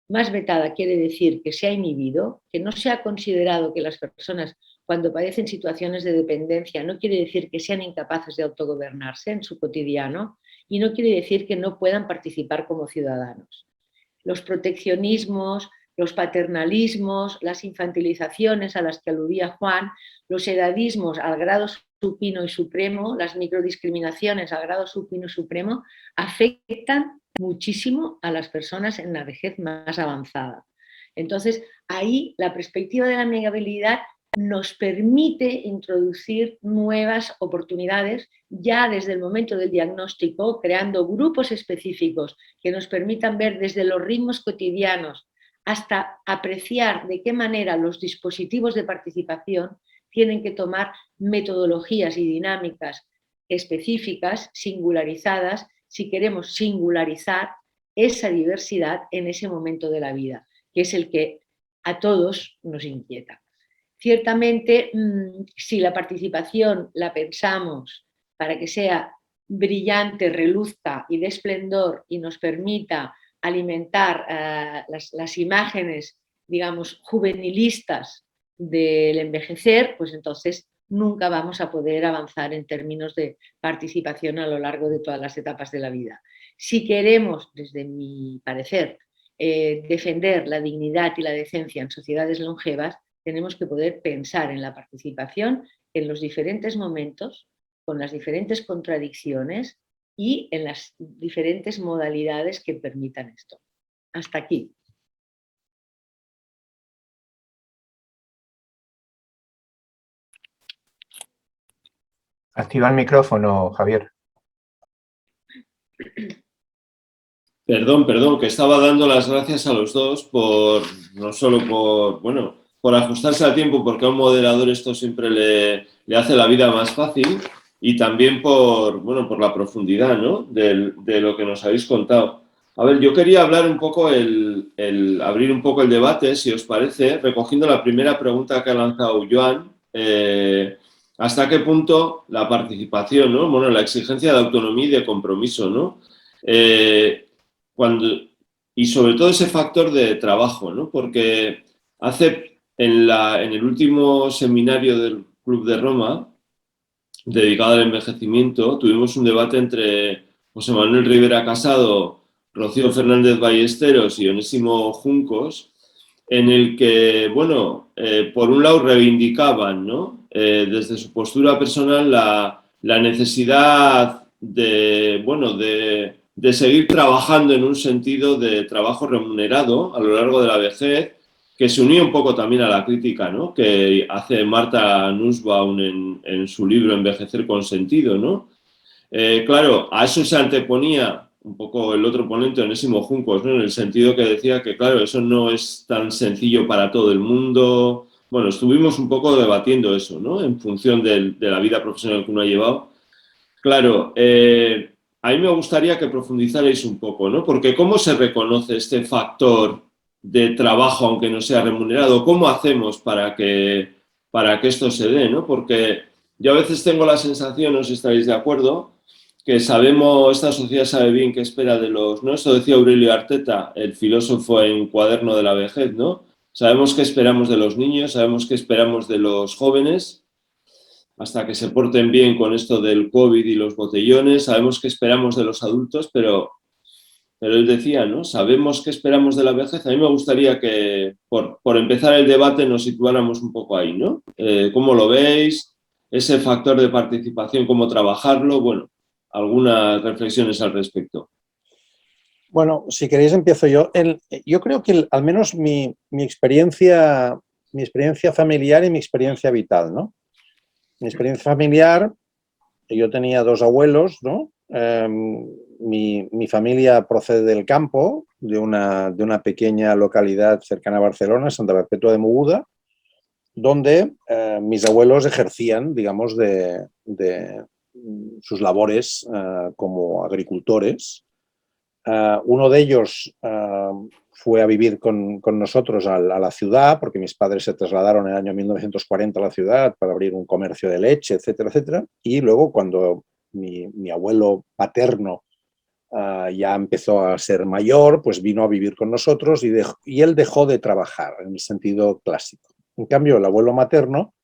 Más vetada quiere decir que se ha inhibido, que no se ha considerado que las personas cuando padecen situaciones de dependencia no quiere decir que sean incapaces de autogobernarse en su cotidiano y no quiere decir que no puedan participar como ciudadanos. Los proteccionismos, los paternalismos, las infantilizaciones a las que aludía Juan, los edadismos al grado supino y supremo, las microdiscriminaciones al grado supino y supremo, afectan muchísimo a las personas en la vejez más avanzada. Entonces, ahí la perspectiva de la amigabilidad nos permite introducir nuevas oportunidades ya desde el momento del diagnóstico, creando grupos específicos que nos permitan ver desde los ritmos cotidianos hasta apreciar de qué manera los dispositivos de participación tienen que tomar metodologías y dinámicas específicas, singularizadas, si queremos singularizar esa diversidad en ese momento de la vida, que es el que a todos nos inquieta. Ciertamente, si la participación la pensamos para que sea brillante, reluzca y de esplendor y nos permita alimentar las imágenes, digamos, juvenilistas del envejecer, pues entonces nunca vamos a poder avanzar en términos de participación a lo largo de todas las etapas de la vida. Si queremos, desde mi parecer, defender la dignidad y la decencia en sociedades longevas, tenemos que poder pensar en la participación en los diferentes momentos, con las diferentes contradicciones y en las diferentes modalidades que permitan esto. Hasta aquí. Activa el micrófono, Javier. Perdón, que estaba dando las gracias a los dos no solo por ajustarse al tiempo, porque a un moderador esto siempre le hace la vida más fácil, y también por la profundidad, ¿no?, de lo que nos habéis contado. A ver, yo quería hablar un poco, abrir un poco el debate, si os parece, recogiendo la primera pregunta que ha lanzado Joan. ¿Hasta qué punto la participación, ¿no?, bueno, la exigencia de autonomía y de compromiso, ¿no?, y sobre todo ese factor de trabajo, ¿no? Porque en el último seminario del Club de Roma, dedicado al envejecimiento, tuvimos un debate entre José Manuel Rivera Casado, Rocío Fernández Ballesteros y Onésimo Juncos, en el que, por un lado reivindicaban, ¿no?, desde su postura personal la necesidad de seguir trabajando en un sentido de trabajo remunerado a lo largo de la vejez, que se unía un poco también a la crítica, ¿no?, que hace Marta Nussbaum en su libro Envejecer con sentido, ¿no? Claro, a eso se anteponía un poco el otro ponente, Onésimo Juncos, ¿no?, en el sentido que decía que, claro, eso no es tan sencillo para todo el mundo. Bueno, estuvimos un poco debatiendo eso, ¿no?, en función de la vida profesional que uno ha llevado. Claro, a mí me gustaría que profundizarais un poco, ¿no? Porque ¿cómo se reconoce este factor de trabajo, aunque no sea remunerado? ¿Cómo hacemos para que esto se dé, ¿no? Porque yo a veces tengo la sensación, no sé si estaréis de acuerdo, que esta sociedad sabe bien qué espera de los, ¿no? Esto decía Aurelio Arteta, el filósofo en Cuaderno de la Vejez, ¿no? Sabemos qué esperamos de los niños, sabemos qué esperamos de los jóvenes, hasta que se porten bien con esto del COVID y los botellones. Sabemos qué esperamos de los adultos, pero él decía, ¿no?, sabemos qué esperamos de la vejez. A mí me gustaría que, por empezar el debate, nos situáramos un poco ahí, ¿no? ¿Cómo lo veis? Ese factor de participación, ¿cómo trabajarlo? Bueno, algunas reflexiones al respecto. Bueno, si queréis empiezo yo. Yo creo que al menos mi experiencia familiar y mi experiencia vital, ¿no? Mi experiencia familiar, yo tenía 2 abuelos, ¿no? Mi familia procede del campo, de una pequeña localidad cercana a Barcelona, Santa Perpètua de Mogoda, donde mis abuelos ejercían, digamos, de sus labores como agricultores. Uno de ellos fue a vivir con nosotros a la ciudad, porque mis padres se trasladaron en el año 1940 a la ciudad para abrir un comercio de leche, etcétera, etcétera. Y luego, cuando mi abuelo paterno ya empezó a ser mayor, pues vino a vivir con nosotros y él dejó de trabajar en el sentido clásico. En cambio, el abuelo materno,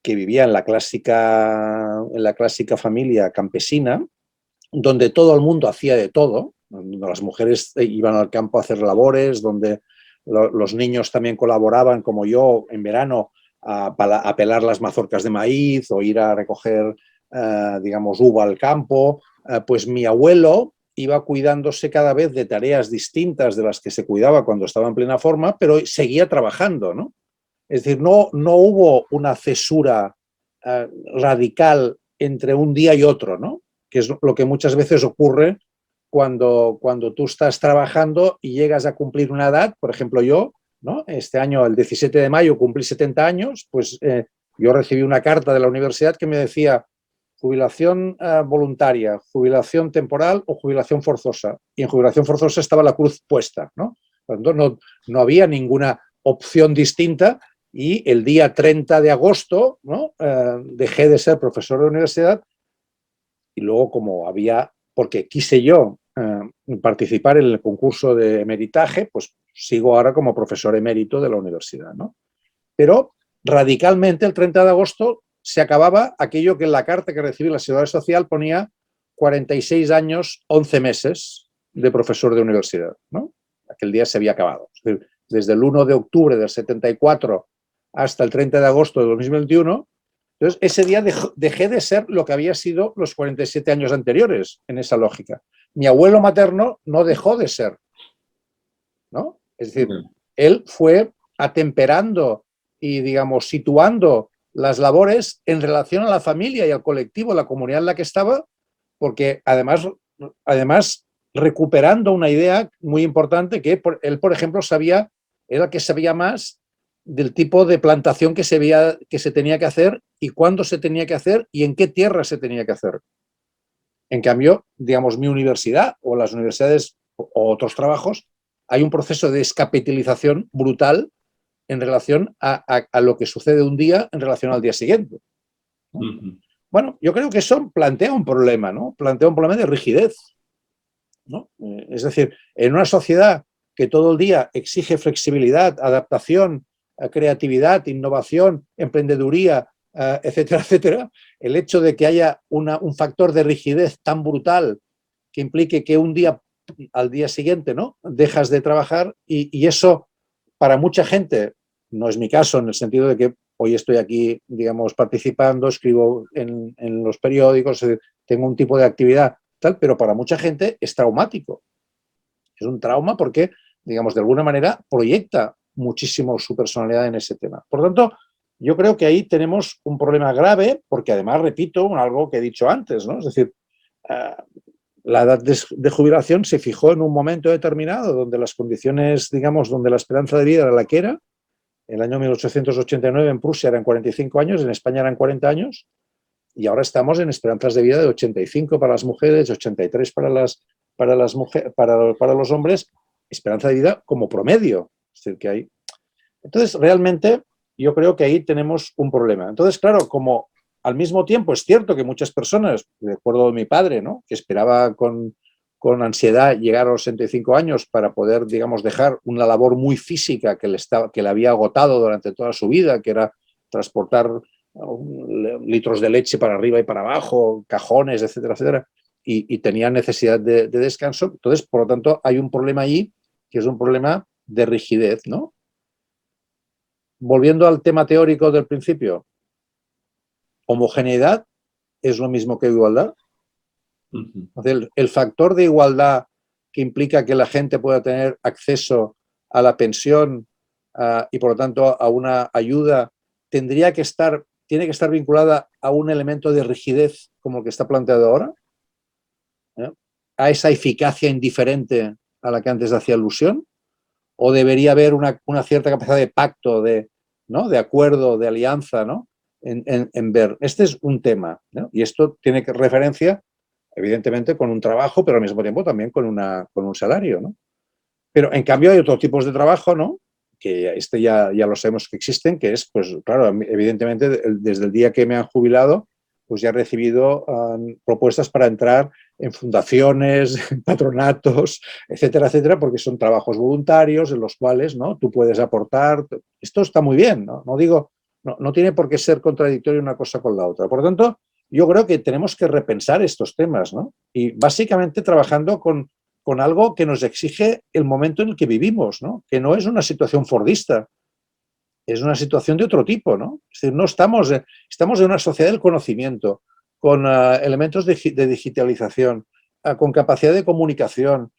que vivía en la clásica familia campesina, donde todo el mundo hacía de todo, donde las mujeres iban al campo a hacer labores, donde los niños también colaboraban, como yo, en verano, a pelar las mazorcas de maíz o ir a recoger, digamos, uva al campo, pues mi abuelo iba cuidándose cada vez de tareas distintas de las que se cuidaba cuando estaba en plena forma, pero seguía trabajando, ¿no? Es decir, no hubo una cesura radical entre un día y otro, ¿no? Que es lo que muchas veces ocurre cuando tú estás trabajando y llegas a cumplir una edad. Por ejemplo, yo, ¿no? Este año, el 17 de mayo, cumplí 70 años, pues yo recibí una carta de la universidad que me decía jubilación voluntaria, jubilación temporal o jubilación forzosa. Y en jubilación forzosa estaba la cruz puesta, ¿no? No había ninguna opción distinta. Y el día 30 de agosto, ¿no? Dejé de ser profesor de universidad y luego porque quise yo participar en el concurso de emeritaje, pues sigo ahora como profesor emérito de la universidad, ¿no? Pero radicalmente el 30 de agosto se acababa aquello que en la carta que recibí la Seguridad Social ponía 46 años, 11 meses de profesor de universidad, ¿no? Aquel día se había acabado. Es decir, desde el 1 de octubre del 74 hasta el 30 de agosto de 2021, entonces ese día dejé de ser lo que había sido los 47 años anteriores en esa lógica. Mi abuelo materno no dejó de ser, ¿no? Es decir, él fue atemperando y, digamos, situando las labores en relación a la familia y al colectivo, a la comunidad en la que estaba, porque además recuperando una idea muy importante que él, por ejemplo, era que sabía más del tipo de plantación que se tenía que hacer y cuándo se tenía que hacer y en qué tierra se tenía que hacer. En cambio, digamos, mi universidad o las universidades o otros trabajos, hay un proceso de descapitalización brutal en relación a lo que sucede un día en relación al día siguiente, ¿no? Bueno, yo creo que eso plantea un problema, ¿no? Plantea un problema de rigidez, ¿no? Es decir, en una sociedad que todo el día exige flexibilidad, adaptación, creatividad, innovación, emprendeduría, etcétera, etcétera, el hecho de que haya un factor de rigidez tan brutal que implique que un día al día siguiente, ¿no? Dejas de trabajar y eso para mucha gente, no es mi caso en el sentido de que hoy estoy aquí, digamos, participando, escribo en los periódicos, tengo un tipo de actividad tal, pero para mucha gente es traumático. Es un trauma porque, digamos, de alguna manera proyecta muchísimo su personalidad en ese tema. Por lo tanto, yo creo que ahí tenemos un problema grave porque además, repito, algo que he dicho antes, ¿no? Es decir, la edad de jubilación se fijó en un momento determinado donde las condiciones, digamos, donde la esperanza de vida era la que era. En el año 1889 en Prusia eran 45 años, en España eran 40 años y ahora estamos en esperanzas de vida de 85 para las mujeres, 83 para los hombres, esperanza de vida como promedio. Es decir, que hay. Entonces, realmente, yo creo que ahí tenemos un problema. Entonces, claro, como al mismo tiempo es cierto que muchas personas, recuerdo de mi padre, ¿no? Que esperaba con ansiedad llegar a los 65 años para poder, digamos, dejar una labor muy física que le había agotado durante toda su vida, que era transportar litros de leche para arriba y para abajo, cajones, etcétera, etcétera, y tenía necesidad de descanso. Entonces, por lo tanto, hay un problema allí que es un problema de rigidez, ¿no? Volviendo al tema teórico del principio, homogeneidad es lo mismo que igualdad. El factor de igualdad que implica que la gente pueda tener acceso a la pensión y por lo tanto a una ayuda tiene que estar vinculada a un elemento de rigidez como el que está planteado ahora, ¿eh? A esa eficacia indiferente a la que antes hacía alusión? ¿O debería haber una cierta capacidad de pacto, ¿no? De acuerdo, de alianza, ¿no? En ver. Este es un tema, ¿no? Y esto tiene referencia, evidentemente, con un trabajo, pero al mismo tiempo también con un salario, ¿no? Pero en cambio hay otros tipos de trabajo, ¿no? Que ya lo sabemos que existen, que es, pues claro, evidentemente desde el día que me han jubilado, pues ya he recibido propuestas para entrar en fundaciones, en patronatos, etcétera, etcétera, porque son trabajos voluntarios en los cuales, ¿no? Tú puedes aportar. Esto está muy bien, ¿no? No digo, no tiene por qué ser contradictorio una cosa con la otra. Por lo tanto, yo creo que tenemos que repensar estos temas, ¿no? Y básicamente trabajando con algo que nos exige el momento en el que vivimos, ¿no? Que no es una situación fordista, es una situación de otro tipo, ¿no? Es decir, no estamos en una sociedad del conocimiento, con elementos de digitalización, con capacidad de comunicación,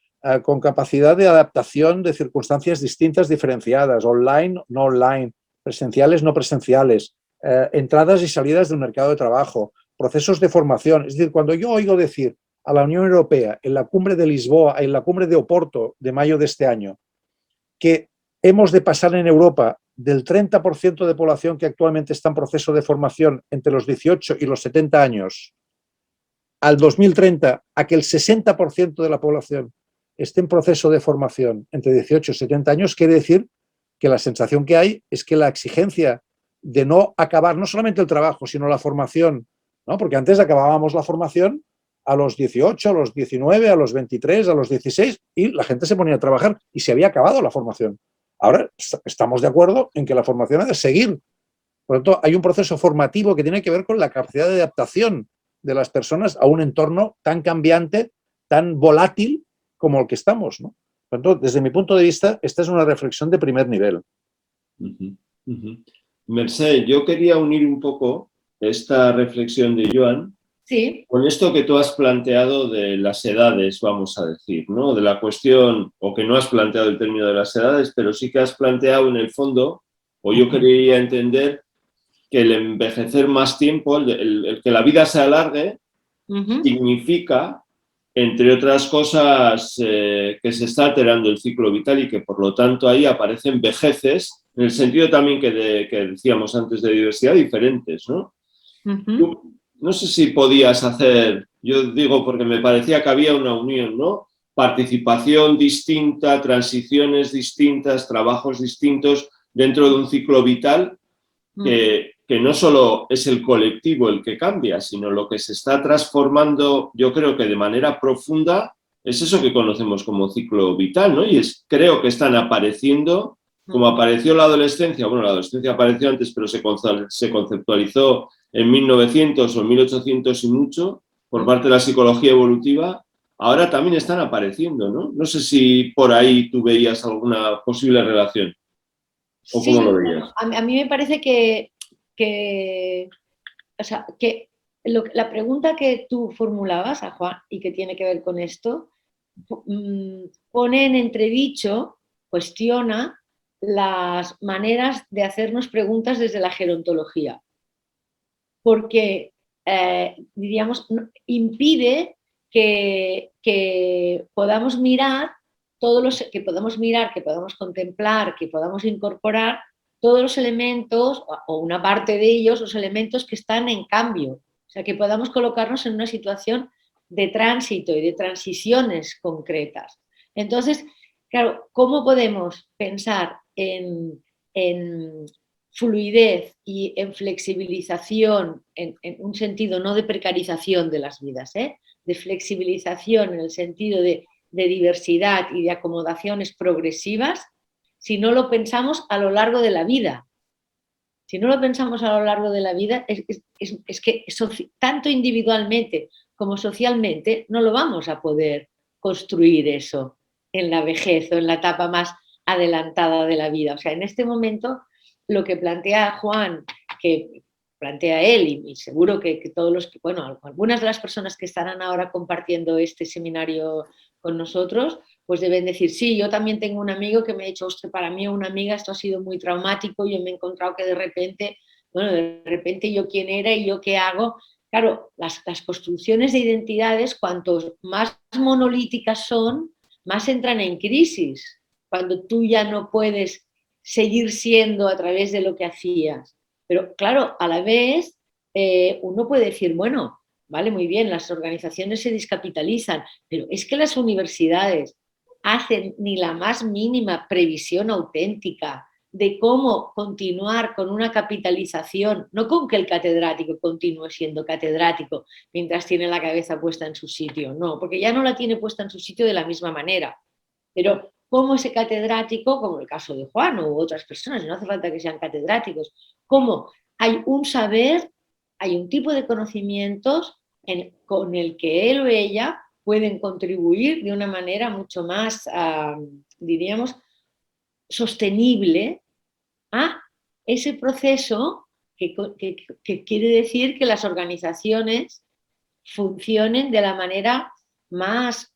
con capacidad de adaptación de circunstancias distintas, diferenciadas, online, no online, presenciales, no presenciales, entradas y salidas del mercado de trabajo, procesos de formación. Es decir, cuando yo oigo decir a la Unión Europea en la cumbre de Lisboa, en la cumbre de Oporto de mayo de este año, que hemos de pasar en Europa del 30% de población que actualmente está en proceso de formación entre los 18 y los 70 años al 2030 a que el 60% de la población esté en proceso de formación entre 18 y 70 años, quiere decir que la sensación que hay es que la exigencia de no acabar no solamente el trabajo, sino la formación, ¿no? Porque antes acabábamos la formación a los 18, a los 19, a los 23, a los 16 y la gente se ponía a trabajar y se había acabado la formación. Ahora estamos de acuerdo en que la formación ha de seguir. Por lo tanto, hay un proceso formativo que tiene que ver con la capacidad de adaptación de las personas a un entorno tan cambiante, tan volátil como el que estamos, ¿no? Por lo tanto, desde mi punto de vista, esta es una reflexión de primer nivel. Mercè, yo quería unir un poco esta reflexión de Joan sí, con esto que tú has planteado de las edades, vamos a decir, ¿no? De la cuestión, o que no has planteado el término de las edades, pero sí que has planteado en el fondo, o yo quería entender, que el envejecer más tiempo, el que la vida se alargue, significa, entre otras cosas, que se está alterando el ciclo vital y que por lo tanto ahí aparecen vejeces, en el sentido también que decíamos antes de diversidad, diferentes, ¿no? Tú, no sé si podías hacer, yo digo porque me parecía que había una unión, ¿no? Participación distinta, transiciones distintas, trabajos distintos dentro de un ciclo vital que no solo es el colectivo el que cambia, sino lo que se está transformando, yo creo que de manera profunda, es eso que conocemos como ciclo vital, ¿no? Y creo que están apareciendo, como apareció la adolescencia, bueno, la adolescencia apareció antes, pero se conceptualizó en 1900 o 1800 y mucho, por parte de la psicología evolutiva, ahora también están apareciendo, ¿no? No sé si por ahí tú veías alguna posible relación. ¿O sí, cómo lo veías? a mí me parece que o sea, que la pregunta que tú formulabas a Juan y que tiene que ver con esto, pone en entredicho, cuestiona las maneras de hacernos preguntas desde la gerontología. Porque, diríamos, impide que podamos mirar que podamos contemplar, que podamos incorporar todos los elementos, o una parte de ellos, los elementos que están en cambio. O sea, que podamos colocarnos en una situación de tránsito y de transiciones concretas. Entonces, claro, ¿cómo podemos pensar en fluidez y en flexibilización, en un sentido no de precarización de las vidas, de flexibilización en el sentido de diversidad y de acomodaciones progresivas, si no lo pensamos a lo largo de la vida? Si no lo pensamos a lo largo de la vida, es que tanto individualmente como socialmente no lo vamos a poder construir eso en la vejez o en la etapa más adelantada de la vida. O sea, en este momento lo que plantea Juan, que plantea él, y seguro que todos los que, bueno, algunas de las personas que estarán ahora compartiendo este seminario con nosotros, pues deben decir, sí, yo también tengo un amigo que me ha dicho, ostras, para mí una amiga esto ha sido muy traumático, yo me he encontrado que de repente yo quién era y yo qué hago. Claro, las construcciones de identidades, cuantos más monolíticas son, más entran en crisis, cuando tú ya no puedes seguir siendo a través de lo que hacías. Pero claro, a la vez uno puede decir, bueno, vale, muy bien, las organizaciones se descapitalizan, pero es que las universidades hacen ni la más mínima previsión auténtica de cómo continuar con una capitalización, no con que el catedrático continúe siendo catedrático mientras tiene la cabeza puesta en su sitio, no, porque ya no la tiene puesta en su sitio de la misma manera. Pero cómo ese catedrático, como el caso de Juan u otras personas, no hace falta que sean catedráticos, cómo hay un saber, hay un tipo de conocimientos con el que él o ella pueden contribuir de una manera mucho más, diríamos, sostenible a ese proceso que quiere decir que las organizaciones funcionen de la manera más,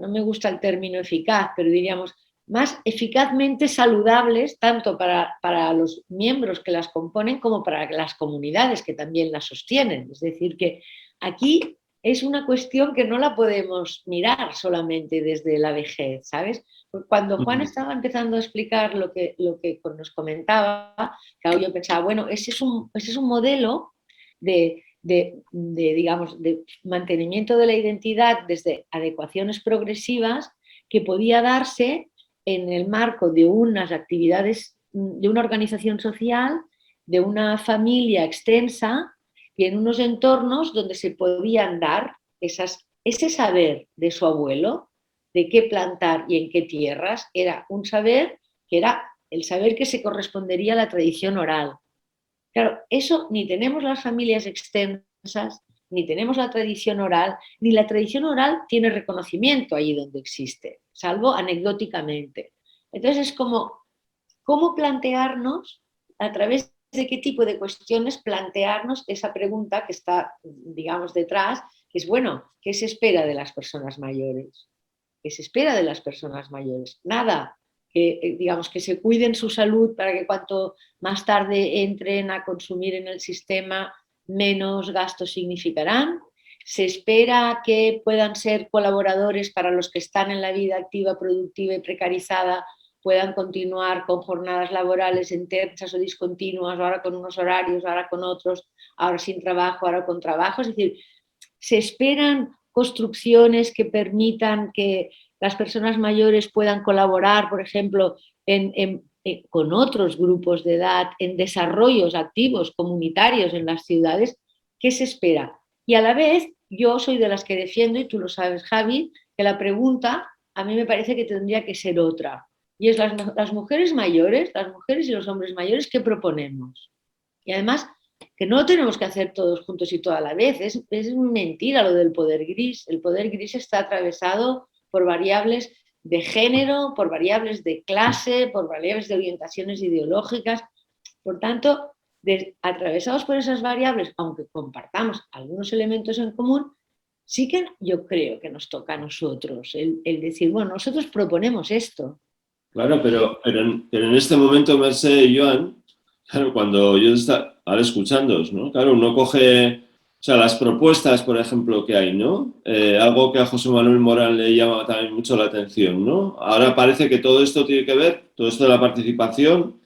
no me gusta el término eficaz, pero diríamos, más eficazmente saludables, tanto para los miembros que las componen como para las comunidades que también las sostienen. Es decir, que aquí es una cuestión que no la podemos mirar solamente desde la vejez, ¿sabes? Cuando Juan estaba empezando a explicar lo que nos comentaba, claro, yo pensaba, bueno, ese es un modelo digamos, de mantenimiento de la identidad desde adecuaciones progresivas que podía darse en el marco de unas actividades, de una organización social, de una familia extensa y en unos entornos donde se podían dar ese saber de su abuelo, de qué plantar y en qué tierras, era un saber que era el saber que se correspondería a la tradición oral. Claro, eso ni tenemos las familias extensas, ni tenemos la tradición oral, ni la tradición oral tiene reconocimiento allí donde existe, salvo anecdóticamente. Entonces es como, ¿cómo plantearnos, a través de qué tipo de cuestiones plantearnos esa pregunta que está, digamos, detrás, que es, bueno, ¿qué se espera de las personas mayores? ¿Qué se espera de las personas mayores? Nada. Que, digamos, que se cuiden su salud para que cuanto más tarde entren a consumir en el sistema, menos gastos significarán. Se espera que puedan ser colaboradores para los que están en la vida activa, productiva y precarizada, puedan continuar con jornadas laborales intensas o discontinuas, ahora con unos horarios, ahora con otros, ahora sin trabajo, ahora con trabajo. Es decir, se esperan construcciones que permitan que las personas mayores puedan colaborar, por ejemplo, con otros grupos de edad en desarrollos activos comunitarios en las ciudades. ¿Qué se espera? Y a la vez, yo soy de las que defiendo, y tú lo sabes, Javi, que la pregunta a mí me parece que tendría que ser otra. Y es las mujeres mayores, las mujeres y los hombres mayores, ¿qué proponemos? Y además, que no lo tenemos que hacer todos juntos y toda la vez. Es mentira lo del poder gris. El poder gris está atravesado por variables de género, por variables de clase, por variables de orientaciones ideológicas. Por tanto, atravesados por esas variables, aunque compartamos algunos elementos en común, sí que yo creo que nos toca a nosotros el decir, bueno, nosotros proponemos esto. Claro, pero en este momento, Mercè y Joan, claro, cuando yo estaba ahora escuchándoos, ¿no? Claro, uno coge, o sea, las propuestas, por ejemplo, que hay, ¿no? Algo que a José Manuel Morán le llama también mucho la atención, ¿no? Ahora parece que todo esto tiene que ver, todo esto de la participación,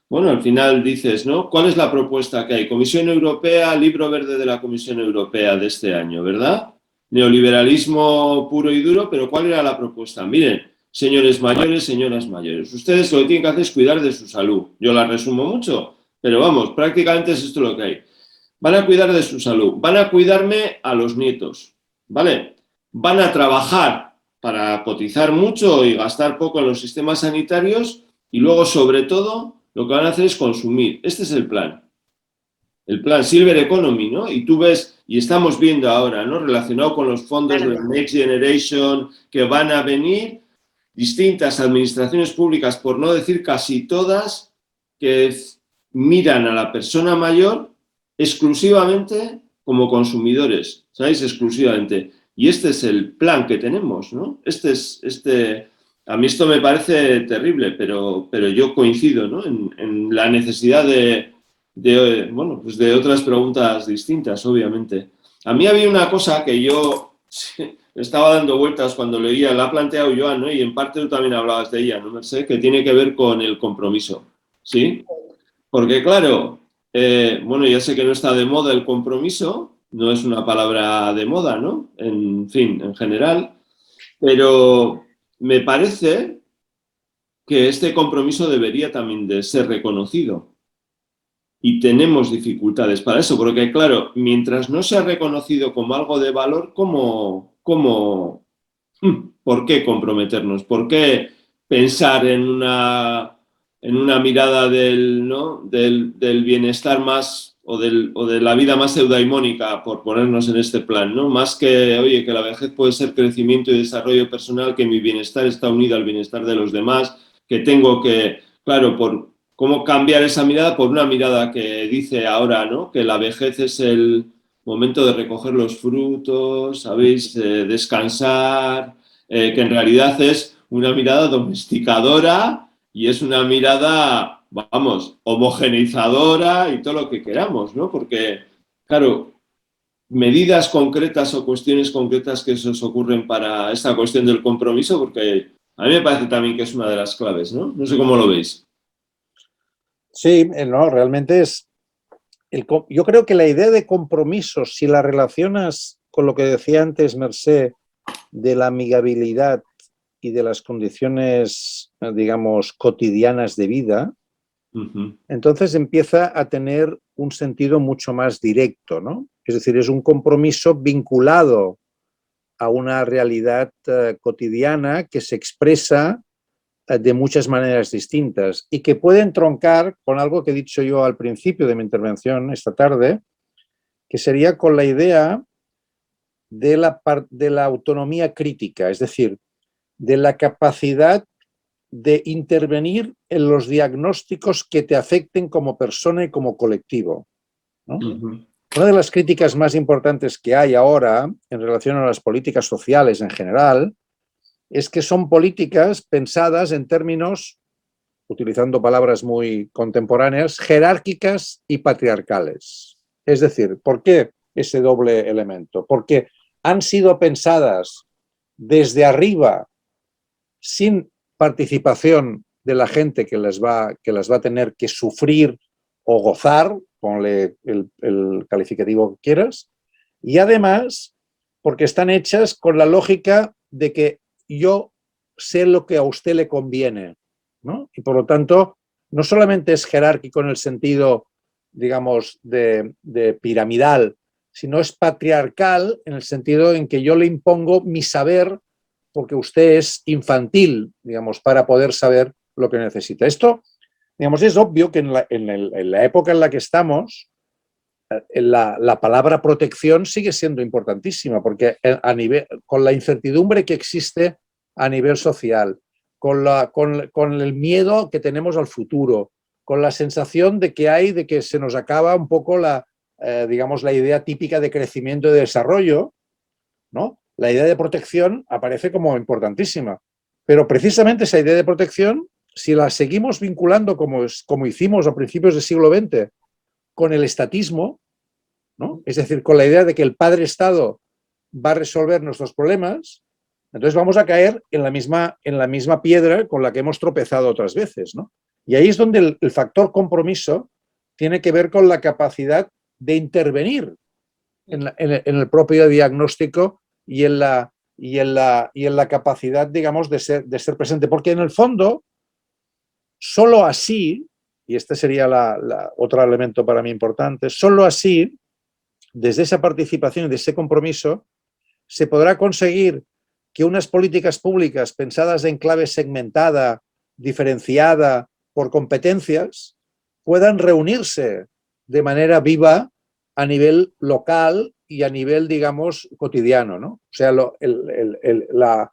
bueno, al final dices, ¿no? ¿Cuál es la propuesta que hay? Comisión Europea, libro verde de la Comisión Europea de este año, ¿verdad? Neoliberalismo puro y duro, pero ¿cuál era la propuesta? Miren, señores mayores, señoras mayores, ustedes lo que tienen que hacer es cuidar de su salud. Yo la resumo mucho, pero vamos, prácticamente es esto lo que hay. Van a cuidar de su salud, van a cuidarme a los nietos, ¿vale? Van a trabajar para cotizar mucho y gastar poco en los sistemas sanitarios y luego, sobre todo, lo que van a hacer es consumir. Este es el plan Silver Economy, ¿no? Y tú ves, y estamos viendo ahora, ¿no? Relacionado con los fondos de Next Generation que van a venir, distintas administraciones públicas, por no decir casi todas, que miran a la persona mayor exclusivamente como consumidores, ¿sabéis? Exclusivamente. Y este es el plan que tenemos, ¿no? A mí esto me parece terrible, pero yo coincido, ¿no? en la necesidad bueno, pues de otras preguntas distintas, obviamente. A mí había una cosa que yo estaba dando vueltas cuando leía, la ha planteado Joan, ¿no? Y en parte tú también hablabas de ella, ¿no, Mercè? Que tiene que ver con el compromiso, ¿sí? Porque claro, bueno, ya sé que no está de moda el compromiso, no es una palabra de moda, ¿no? En fin, en general, pero me parece que este compromiso debería también de ser reconocido. Y tenemos dificultades para eso, porque claro, mientras no sea reconocido como algo de valor, ¿por qué comprometernos? ¿Por qué pensar en una mirada del, ¿no? del bienestar más o de la vida más eudaimónica, por ponernos en este plan, ¿no? Más que, oye, que la vejez puede ser crecimiento y desarrollo personal, que mi bienestar está unido al bienestar de los demás, que tengo que, claro, por cómo cambiar esa mirada por una mirada que dice ahora, ¿no? Que la vejez es el momento de recoger los frutos, ¿sabéis? Descansar, que en realidad es una mirada domesticadora y es una mirada, vamos, homogeneizadora y todo lo que queramos, ¿no? Porque, claro, medidas concretas o cuestiones concretas que se os ocurren para esta cuestión del compromiso, porque a mí me parece también que es una de las claves, ¿no? No sé cómo lo veis. Sí, no, realmente es... yo creo que la idea de compromiso, si la relacionas con lo que decía antes Mercè, de la amigabilidad y de las condiciones, digamos, cotidianas de vida, entonces empieza a tener un sentido mucho más directo, ¿no? Es decir, es un compromiso vinculado a una realidad cotidiana que se expresa de muchas maneras distintas y que puede entroncar con algo que he dicho yo al principio de mi intervención esta tarde, que sería con la idea de la autonomía crítica, es decir, de la capacidad de intervenir en los diagnósticos que te afecten como persona y como colectivo, ¿no? Una de las críticas más importantes que hay ahora en relación a las políticas sociales en general es que son políticas pensadas en términos, utilizando palabras muy contemporáneas, jerárquicas y patriarcales. Es decir, ¿por qué ese doble elemento? Porque han sido pensadas desde arriba, sin participación de la gente que las va a tener que sufrir o gozar, ponle el calificativo que quieras, y además porque están hechas con la lógica de que yo sé lo que a usted le conviene, ¿no? Y por lo tanto, no solamente es jerárquico en el sentido, digamos, de piramidal, sino es patriarcal en el sentido en que yo le impongo mi saber porque usted es infantil, digamos, para poder saber lo que necesita. Esto, digamos, es obvio que en la época en la que estamos, la palabra protección sigue siendo importantísima, porque con la incertidumbre que existe a nivel social, con el miedo que tenemos al futuro, con la sensación de que hay de que se nos acaba un poco digamos, la idea típica de crecimiento y de desarrollo, ¿no? La idea de protección aparece como importantísima. Pero precisamente esa idea de protección, si la seguimos vinculando como hicimos a principios del siglo XX con el estatismo, ¿no? Es decir, con la idea de que el padre Estado va a resolver nuestros problemas, entonces vamos a caer en la misma piedra con la que hemos tropezado otras veces, ¿no? Y ahí es donde el factor compromiso tiene que ver con la capacidad de intervenir en el propio diagnóstico y en la capacidad, digamos, de ser presente. Porque en el fondo, solo así, y este sería otro elemento para mí importante, solo así, desde esa participación y de ese compromiso, se podrá conseguir que unas políticas públicas pensadas en clave segmentada, diferenciada por competencias, puedan reunirse de manera viva a nivel local y a nivel, digamos, cotidiano, ¿no? O sea, la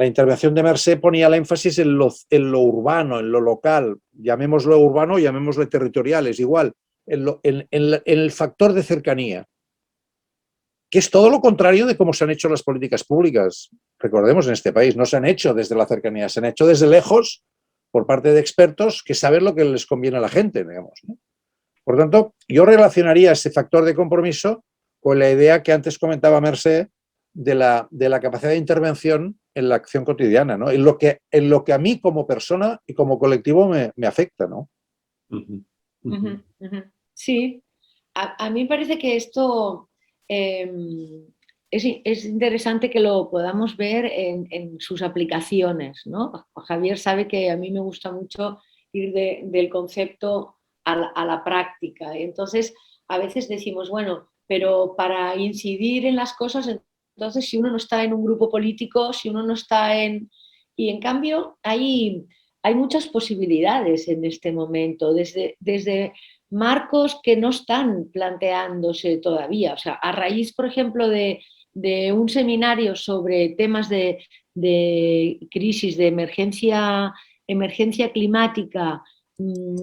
intervención de Mercè ponía el énfasis en lo urbano, en lo local, llamémoslo urbano, llamémoslo territorial, es igual, en el factor de cercanía, que es todo lo contrario de cómo se han hecho las políticas públicas. Recordemos, en este país no se han hecho desde la cercanía, se han hecho desde lejos por parte de expertos que saben lo que les conviene a la gente, digamos, ¿no? Por tanto, yo relacionaría ese factor de compromiso con la idea que antes comentaba Mercè de la capacidad de intervención en la acción cotidiana, ¿no? En lo que a mí como persona y como colectivo me afecta, ¿no? Sí, a mí me parece que esto es interesante que lo podamos ver en sus aplicaciones, ¿no? Javier sabe que a mí me gusta mucho ir del concepto a la práctica. Entonces, a veces decimos, bueno, pero para incidir en las cosas, entonces si uno no está en un grupo político, si uno no está en... Y en cambio hay muchas posibilidades en este momento, desde marcos que no están planteándose todavía. O sea, a raíz, por ejemplo, de un seminario sobre temas de crisis, de emergencia climática,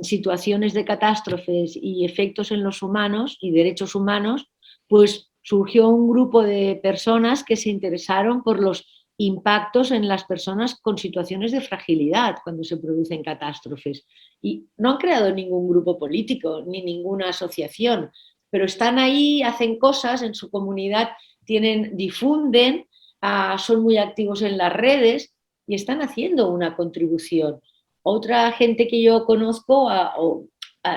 situaciones de catástrofes y efectos en los humanos y derechos humanos, pues surgió un grupo de personas que se interesaron por los impactos en las personas con situaciones de fragilidad cuando se producen catástrofes. Y no han creado ningún grupo político ni ninguna asociación, pero están ahí, hacen cosas en su comunidad, difunden, son muy activos en las redes y están haciendo una contribución. Otra gente que yo conozco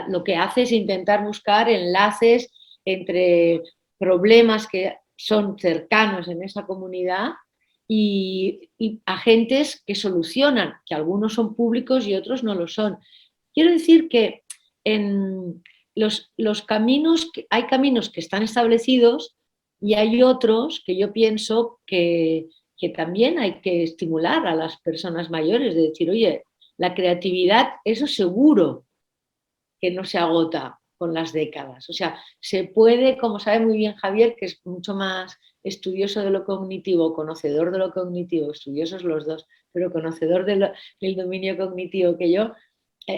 lo que hace es intentar buscar enlaces entre problemas que son cercanos en esa comunidad y agentes que solucionan, que algunos son públicos y otros no lo son. Quiero decir que en los caminos, hay caminos que están establecidos y hay otros que yo pienso que también hay que estimular a las personas mayores, de decir, oye, la creatividad, eso seguro que no se agota con las décadas. O sea, se puede, como sabe muy bien Javier, que es mucho más estudioso de lo cognitivo, conocedor de lo cognitivo, estudiosos los dos, pero conocedor del dominio cognitivo que yo,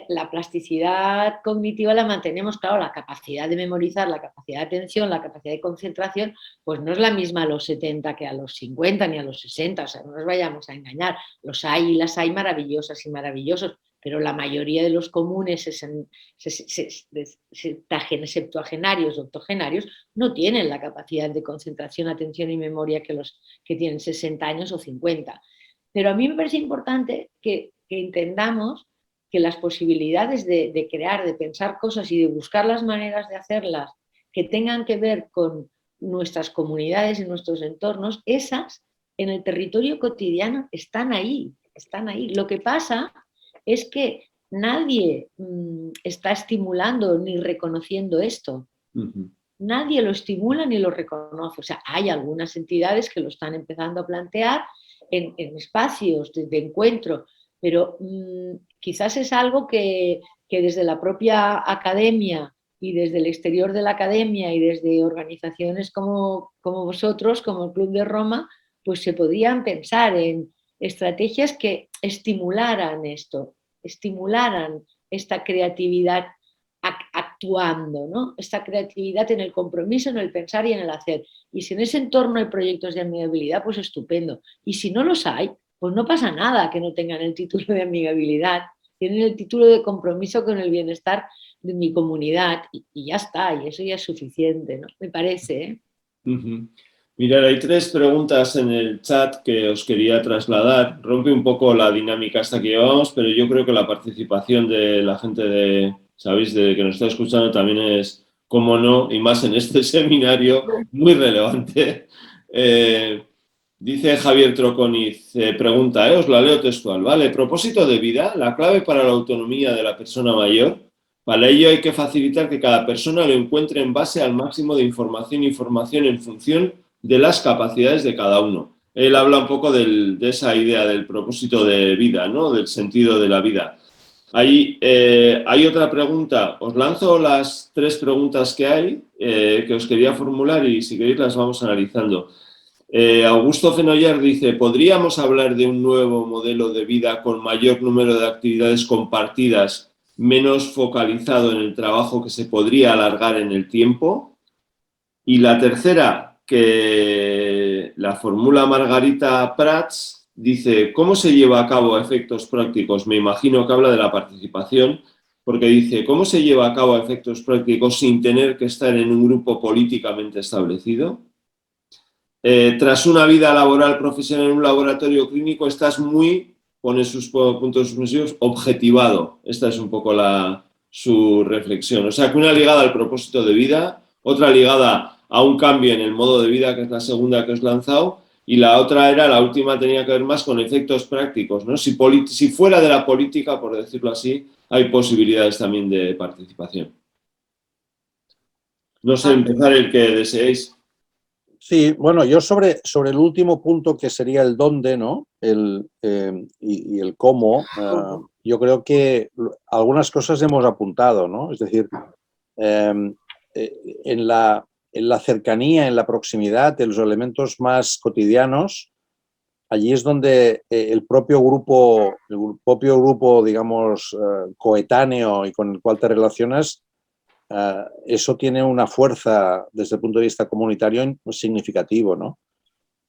la plasticidad cognitiva la mantenemos, claro, la capacidad de memorizar, la capacidad de atención, la capacidad de concentración, pues no es la misma a los 70 que a los 50 ni a los 60, o sea, no nos vayamos a engañar, los hay y las hay maravillosas y maravillosos, pero la mayoría de los comunes septuagenarios, octogenarios, no tienen la capacidad de concentración, atención y memoria que los que tienen 60 años o 50. Pero a mí me parece importante que entendamos que las posibilidades de crear, de pensar cosas y de buscar las maneras de hacerlas que tengan que ver con nuestras comunidades y nuestros entornos, esas en el territorio cotidiano están ahí, están ahí. Lo que pasa es que nadie está estimulando ni reconociendo esto. Nadie lo estimula ni lo reconoce. O sea, hay algunas entidades que lo están empezando a plantear en espacios de encuentro, pero quizás es algo que desde la propia academia y desde el exterior de la academia y desde organizaciones como vosotros, como el Club de Roma, pues se podían pensar en estrategias que estimularan esto, estimularan esta creatividad actuando, ¿no? Esta creatividad en el compromiso, en el pensar y en el hacer. Y si en ese entorno hay proyectos de amigabilidad, pues estupendo. Y si no los hay, pues no pasa nada que no tengan el título de amigabilidad, tienen el título de compromiso con el bienestar de mi comunidad y ya está, y eso ya es suficiente, ¿no? Me parece, ¿eh? Mirad, hay 3 preguntas en el chat que os quería trasladar. Rompe un poco la dinámica hasta que llevamos, pero yo creo que la participación de la gente ¿sabéis?, de que nos está escuchando también es, cómo no, y más en este seminario, muy relevante. Dice Javier Troconiz, pregunta, os la leo textual, ¿vale? Propósito de vida, la clave para la autonomía de la persona mayor. Para ello hay que facilitar que cada persona lo encuentre en base al máximo de información en función de las capacidades de cada uno. Él habla un poco de esa idea del propósito de vida, ¿no? Del sentido de la vida. Hay otra pregunta. Os lanzo las 3 preguntas que hay, que os quería formular y si queréis las vamos analizando. Augusto Fenollar dice, ¿podríamos hablar de un nuevo modelo de vida con mayor número de actividades compartidas, menos focalizado en el trabajo que se podría alargar en el tiempo? Y la tercera, que la formula Margarita Prats, dice, ¿cómo se lleva a cabo a efectos prácticos? Me imagino que habla de la participación, porque dice, ¿cómo se lleva a cabo a efectos prácticos sin tener que estar en un grupo políticamente establecido? tras una vida laboral profesional en un laboratorio clínico estás muy, pone sus puntos suspensivos, objetivado. Esta es un poco su reflexión. O sea, que una ligada al propósito de vida, otra ligada a un cambio en el modo de vida, que es la segunda que os he lanzado, y la otra la última tenía que ver más con efectos prácticos, ¿no? Si fuera de la política, por decirlo así, hay posibilidades también de participación. No sé, empezar el que deseéis. Sí, bueno, yo sobre el último punto, que sería el dónde, ¿no? Y el cómo, yo creo que algunas cosas hemos apuntado, ¿no? Es decir, en la cercanía, en la proximidad, en los elementos más cotidianos, allí es donde el propio grupo, digamos, coetáneo y con el cual te relacionas, eso tiene una fuerza desde el punto de vista comunitario significativo, ¿no?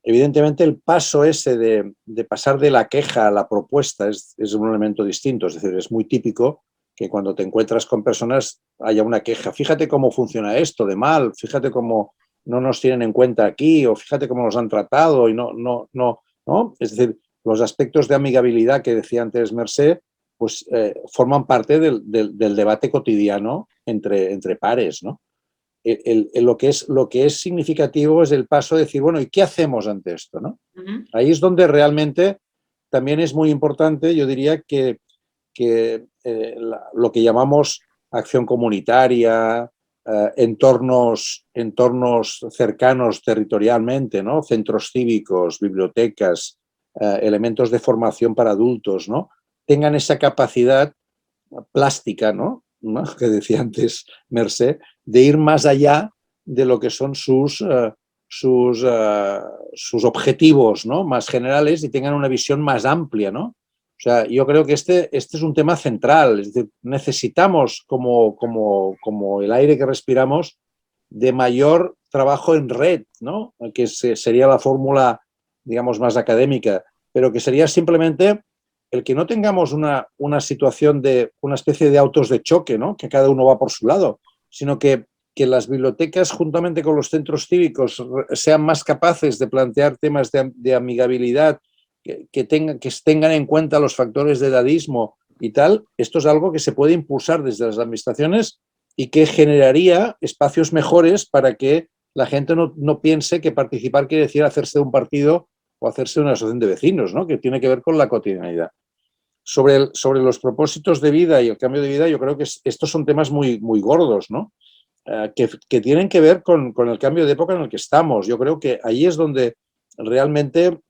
Evidentemente el paso ese de pasar de la queja a la propuesta es un elemento distinto, es decir, es muy típico que cuando te encuentras con personas haya una queja. Fíjate cómo funciona esto de mal, fíjate cómo no nos tienen en cuenta aquí, o fíjate cómo nos han tratado, y no. Es decir, los aspectos de amigabilidad que decía antes Mercè, pues forman parte del debate cotidiano entre pares, ¿no? Lo que es significativo es el paso de decir, bueno, ¿y qué hacemos ante esto, no? Ahí es donde realmente también es muy importante, yo diría que lo que llamamos acción comunitaria, entornos cercanos territorialmente, ¿no? Centros cívicos, bibliotecas, elementos de formación para adultos, ¿no? Tengan esa capacidad plástica, ¿no? Que decía antes Mercè, de ir más allá de lo que son sus objetivos, ¿no? Más generales, y tengan una visión más amplia, ¿no? O sea, yo creo que este es un tema central. Es decir, necesitamos, como el aire que respiramos, de mayor trabajo en red, ¿no? Que sería la fórmula, digamos, más académica, pero que sería simplemente el que no tengamos una situación de una especie de autos de choque, ¿no? Que cada uno va por su lado, sino que las bibliotecas, juntamente con los centros cívicos, sean más capaces de plantear temas de amigabilidad, que tengan en cuenta los factores de edadismo y tal. Esto es algo que se puede impulsar desde las administraciones y que generaría espacios mejores para que la gente no piense que participar quiere decir hacerse de un partido o hacerse de una asociación de vecinos, ¿no? Que tiene que ver con la cotidianidad. Sobre los propósitos de vida y el cambio de vida, yo creo que estos son temas muy, muy gordos, ¿no? Que tienen que ver con el cambio de época en el que estamos. Yo creo que ahí es donde realmente,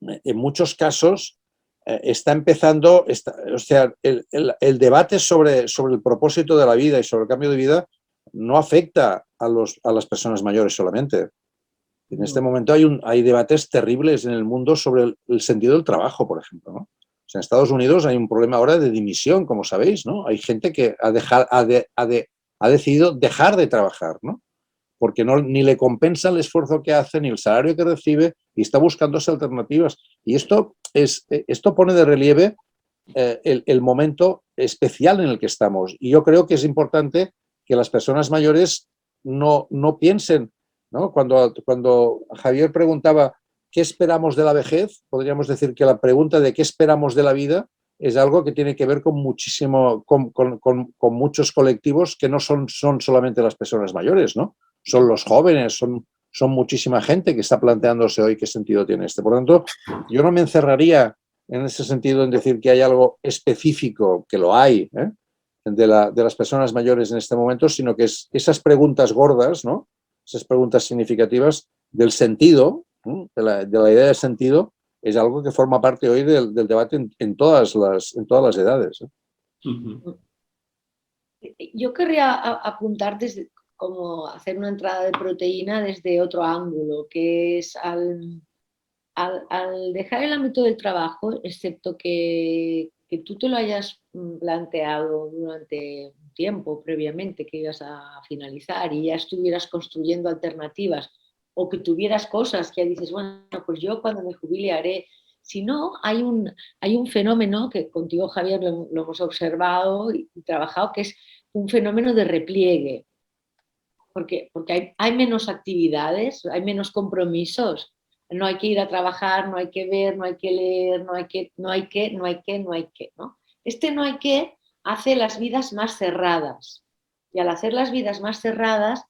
en muchos casos, está empezando, o sea, el debate sobre el propósito de la vida y sobre el cambio de vida no afecta a las personas mayores solamente. En este momento hay debates terribles en el mundo sobre el sentido del trabajo, por ejemplo, ¿no? O sea, en Estados Unidos hay un problema ahora de dimisión, como sabéis, ¿no? Hay gente que ha decidido dejar de trabajar, ¿no? Porque ni le compensa el esfuerzo que hace, ni el salario que recibe, y está buscándose alternativas. Y esto pone de relieve el momento especial en el que estamos. Y yo creo que es importante que las personas mayores no piensen, ¿no? Cuando Javier preguntaba ¿qué esperamos de la vejez? Podríamos decir que la pregunta de ¿qué esperamos de la vida? Es algo que tiene que ver con muchos colectivos que no son solamente las personas mayores, ¿no? Son los jóvenes, son muchísima gente que está planteándose hoy qué sentido tiene este. Por lo tanto, yo no me encerraría en ese sentido en decir que hay algo específico, que lo hay, de las personas mayores en este momento, sino que es esas preguntas gordas, ¿no? Esas preguntas significativas del sentido, ¿no? de la idea de sentido, es algo que forma parte hoy del debate en todas las edades. Yo querría apuntar como hacer una entrada de proteína desde otro ángulo, que es al dejar el ámbito del trabajo, excepto que tú te lo hayas planteado durante un tiempo previamente que ibas a finalizar y ya estuvieras construyendo alternativas o que tuvieras cosas que dices, bueno, pues yo cuando me jubile haré. Si no, hay un fenómeno que contigo, Javier, lo hemos observado y trabajado, que es un fenómeno de repliegue. porque hay menos actividades, hay menos compromisos. No hay que ir a trabajar, no hay que ver, no hay que leer, no hay que. ¿no? Este no hay que hace las vidas más cerradas. Y al hacer las vidas más cerradas,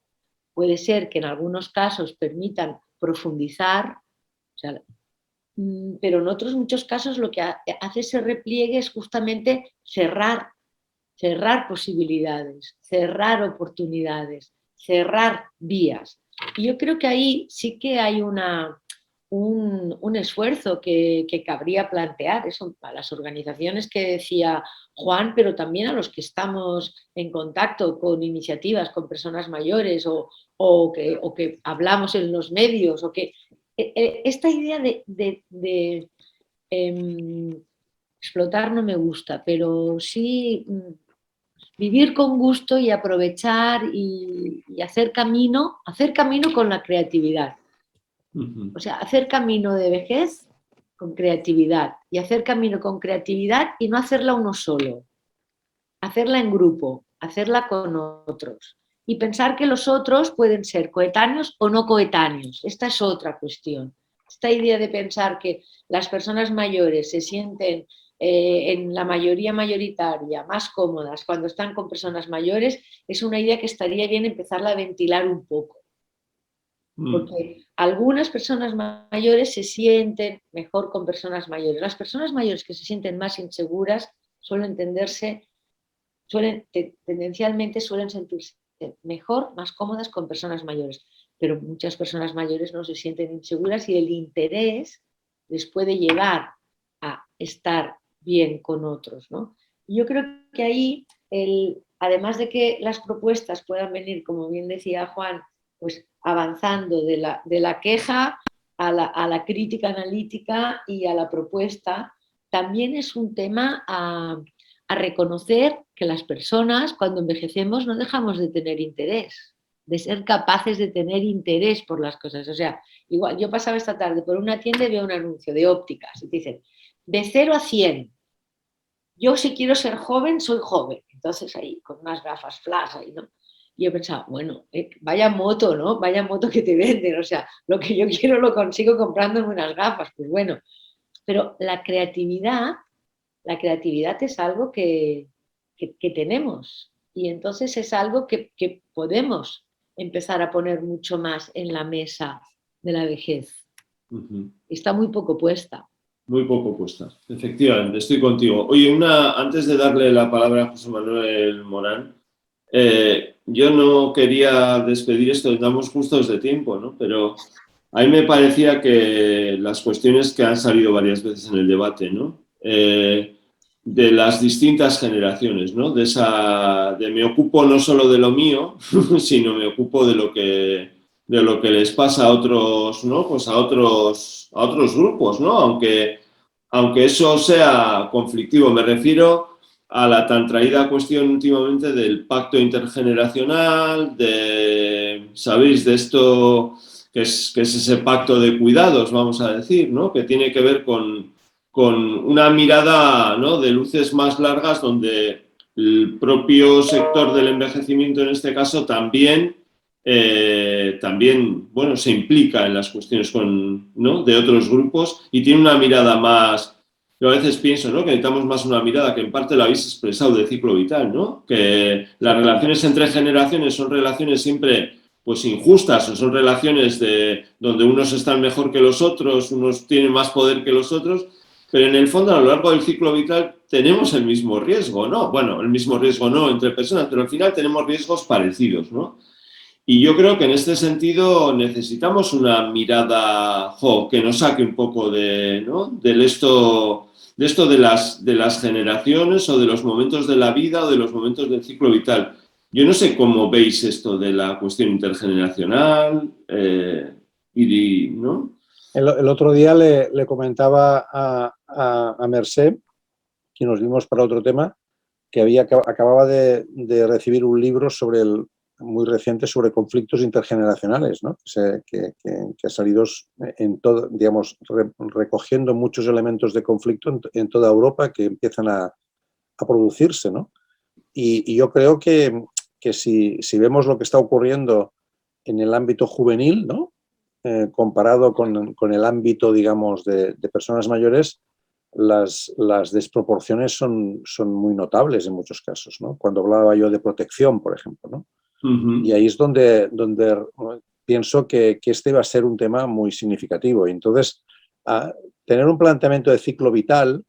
puede ser que en algunos casos permitan profundizar, o sea, pero en otros muchos casos lo que hace ese repliegue es justamente cerrar posibilidades, cerrar oportunidades, cerrar vías. Y yo creo que ahí sí que hay un esfuerzo que cabría plantear, eso a las organizaciones que decía Juan, pero también a los que estamos en contacto con iniciativas, con personas mayores o que hablamos en los medios, o que esta idea de explotar no me gusta, pero sí vivir con gusto y aprovechar y hacer camino con la creatividad. O sea, hacer camino de vejez con creatividad y hacer camino con creatividad y no hacerla uno solo, hacerla en grupo, hacerla con otros y pensar que los otros pueden ser coetáneos o no coetáneos. Esta es otra cuestión. Esta idea de pensar que las personas mayores se sienten en la mayoría mayoritaria más cómodas cuando están con personas mayores es una idea que estaría bien empezarla a ventilar un poco. Porque algunas personas mayores se sienten mejor con personas mayores. Las personas mayores que se sienten más inseguras tendencialmente suelen sentirse mejor, más cómodas con personas mayores. Pero muchas personas mayores no se sienten inseguras y el interés les puede llevar a estar bien con otros, ¿no? Y yo creo que ahí, además de que las propuestas puedan venir, como bien decía Juan, pues avanzando de la queja a la crítica analítica y a la propuesta, también es un tema a reconocer que las personas cuando envejecemos no dejamos de tener interés, de ser capaces de tener interés por las cosas. O sea, igual yo pasaba esta tarde por una tienda y veo un anuncio de ópticas y te dicen, de 0 a 100, yo si quiero ser joven, soy joven. Entonces ahí, con unas gafas flash ahí, ¿no? Y yo pensaba, bueno, vaya moto, ¿no? Vaya moto que te venden, o sea, lo que yo quiero lo consigo comprándome unas gafas, pues bueno. Pero la creatividad es algo que tenemos y entonces es algo que podemos empezar a poner mucho más en la mesa de la vejez. Está muy poco puesta. Muy poco puesta, efectivamente, estoy contigo. Oye, antes de darle la palabra a José Manuel Morán, yo no quería despedir esto, estamos justos de tiempo, ¿no? Pero a mí me parecía que las cuestiones que han salido varias veces en el debate, ¿no? De las distintas generaciones, ¿no? De me ocupo no solo de lo mío, sino me ocupo de lo que les pasa a otros, ¿no? Pues a otros grupos, ¿no? Aunque eso sea conflictivo, me refiero a la tan traída cuestión últimamente del pacto intergeneracional, ¿sabéis? De esto que es ese pacto de cuidados, vamos a decir, ¿no? Que tiene que ver con una mirada, ¿no? De luces más largas donde el propio sector del envejecimiento, en este caso, también bueno, se implica en las cuestiones ¿no? de otros grupos y tiene una mirada más. Yo a veces pienso, ¿no? Que necesitamos más una mirada que en parte la habéis expresado de ciclo vital, ¿no? Que las relaciones entre generaciones son relaciones siempre pues injustas o son relaciones donde unos están mejor que los otros, unos tienen más poder que los otros, pero en el fondo a lo largo del ciclo vital tenemos el mismo riesgo, ¿no? Bueno, el mismo riesgo no entre personas, pero al final tenemos riesgos parecidos, ¿no? Y yo creo que en este sentido necesitamos una mirada que nos saque un poco ¿no? de esto de las generaciones o de los momentos de la vida o de los momentos del ciclo vital. Yo no sé cómo veis esto de la cuestión intergeneracional ¿no? El otro día le comentaba a Mercè, que nos vimos para otro tema, que acababa de recibir un libro muy reciente sobre conflictos intergeneracionales, ¿no? que ha salido en todo, digamos, recogiendo muchos elementos de conflicto en toda Europa que empiezan a producirse, ¿no? Y yo creo que que si vemos lo que está ocurriendo en el ámbito juvenil, ¿no? Comparado con el ámbito, digamos, de personas mayores, las desproporciones son muy notables en muchos casos, ¿no? Cuando hablaba yo de protección, por ejemplo, ¿no? Y ahí es donde pienso que este va a ser un tema muy significativo. Y entonces, tener un planteamiento de ciclo vital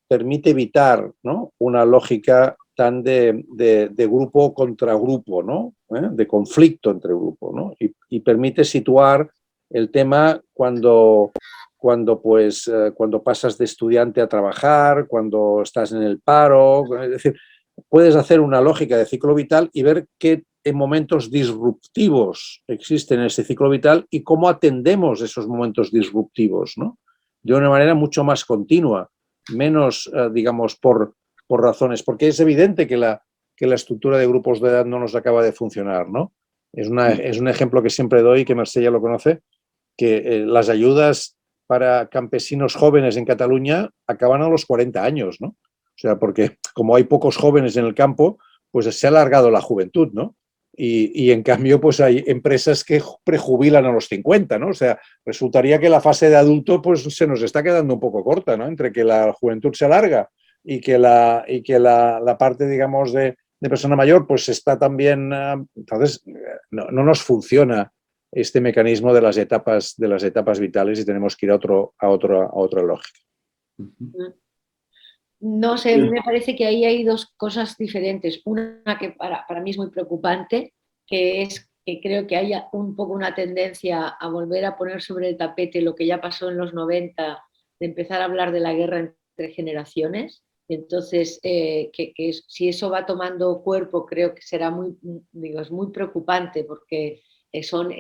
permite evitar, ¿no? Una lógica tan de grupo contra grupo, ¿no? De conflicto entre grupos, ¿no? Y permite situar el tema cuando pasas de estudiante a trabajar, cuando estás en el paro. Es decir, puedes hacer una lógica de ciclo vital y ver qué momentos disruptivos existen en ese ciclo vital y cómo atendemos esos momentos disruptivos, ¿no? De una manera mucho más continua, menos, digamos, por razones, porque es evidente que la estructura de grupos de edad no nos acaba de funcionar, ¿no? Es un ejemplo que siempre doy, que Mercè ya lo conoce, que las ayudas para campesinos jóvenes en Cataluña acaban a los 40 años, ¿no? O sea, porque como hay pocos jóvenes en el campo, pues se ha alargado la juventud, ¿no? Y en cambio, pues hay empresas que prejubilan a los 50, ¿no? O sea, resultaría que la fase de adulto pues se nos está quedando un poco corta, ¿no? Entre que la juventud se alarga y que la parte, digamos, de persona mayor pues está también... Entonces, no nos funciona este mecanismo de las etapas vitales y tenemos que ir a otra lógica. No sé, a mí me parece que ahí hay dos cosas diferentes. Una que para mí es muy preocupante, que es que creo que hay un poco una tendencia a volver a poner sobre el tapete lo que ya pasó en los 90, de empezar a hablar de la guerra entre generaciones. Entonces, si eso va tomando cuerpo, creo que será es muy preocupante, porque son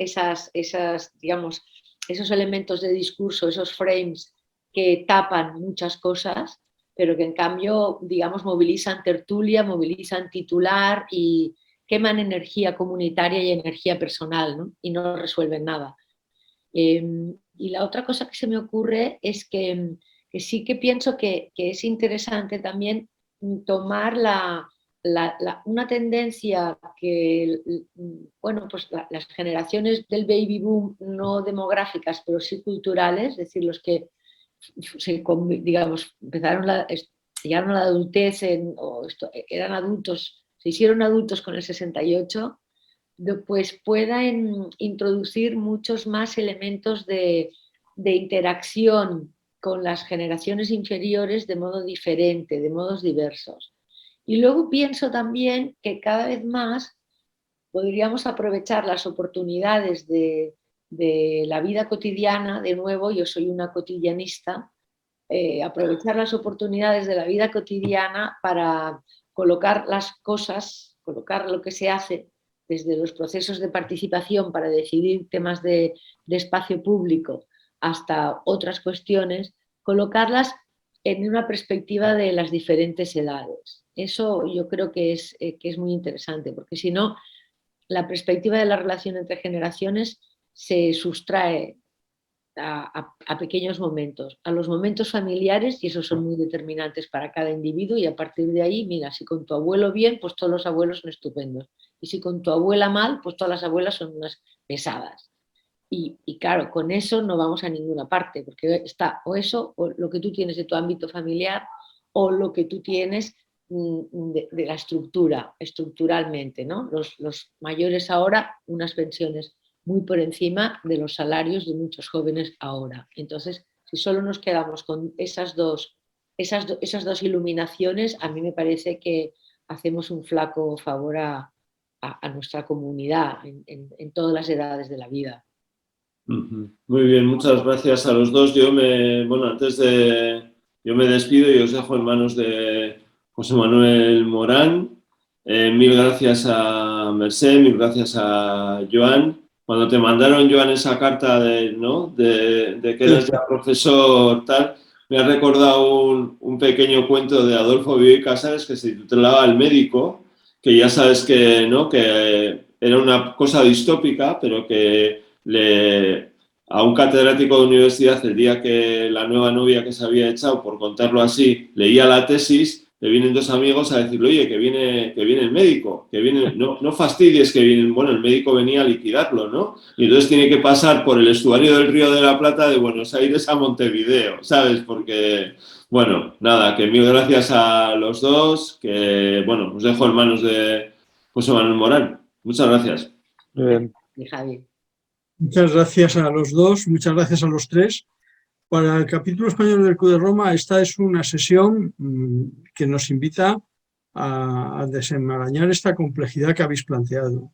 digamos, esos elementos de discurso, esos frames que tapan muchas cosas, pero que en cambio, digamos, movilizan tertulia, movilizan titular y queman energía comunitaria y energía personal, ¿no? Y no resuelven nada. Y la otra cosa que se me ocurre es que sí que pienso que es interesante también tomar una tendencia que, bueno, pues las generaciones del baby boom, no demográficas, pero sí culturales, es decir, los que digamos, llegaron a la adultez, eran adultos, se hicieron adultos con el 68, pues puedan introducir muchos más elementos de interacción con las generaciones inferiores de modo diferente, de modos diversos. Y luego pienso también que cada vez más podríamos aprovechar las oportunidades de la vida cotidiana. De nuevo, yo soy una cotidianista, aprovechar las oportunidades de la vida cotidiana para colocar las cosas, colocar lo que se hace desde los procesos de participación para decidir temas de espacio público hasta otras cuestiones, colocarlas en una perspectiva de las diferentes edades. Eso yo creo que es muy interesante, porque si no, la perspectiva de la relación entre generaciones se sustrae a pequeños momentos, a los momentos familiares, y esos son muy determinantes para cada individuo, y a partir de ahí, mira, si con tu abuelo bien, pues todos los abuelos son estupendos, y si con tu abuela mal, pues todas las abuelas son unas pesadas. Y claro, con eso no vamos a ninguna parte, porque está o eso, o lo que tú tienes de tu ámbito familiar, o lo que tú tienes de la estructura, estructuralmente, ¿no? Los mayores ahora, unas pensiones muy por encima de los salarios de muchos jóvenes ahora. Entonces, si solo nos quedamos con esas dos iluminaciones, a mí me parece que hacemos un flaco favor a nuestra comunidad en todas las edades de la vida. Muy bien, muchas gracias a los dos. Yo me despido y os dejo en manos de José Manuel Morán. Mil gracias a Mercè, mil gracias a Joan. Cuando te mandaron, Joan, esa carta de que eres ya profesor, tal, me ha recordado un pequeño cuento de Adolfo Bioy Casares que se titulaba El médico, que ya sabes que era una cosa distópica, pero que a un catedrático de universidad, el día que la nueva novia que se había echado, por contarlo así, leía la tesis, le vienen dos amigos a decirle, oye, que viene el médico, que viene, no fastidies que viene, bueno, el médico venía a liquidarlo, ¿no? Y entonces tiene que pasar por el estuario del Río de la Plata de Buenos Aires a Montevideo, ¿sabes? Porque, bueno, nada, que mil gracias a los dos, que, bueno, os dejo en manos de José Manuel Morán. Muchas gracias. Muy bien. Y Javi. Muchas gracias a los dos, muchas gracias a los tres. Para el capítulo español del Club de Roma, esta es una sesión que nos invita a desenmarañar esta complejidad que habéis planteado.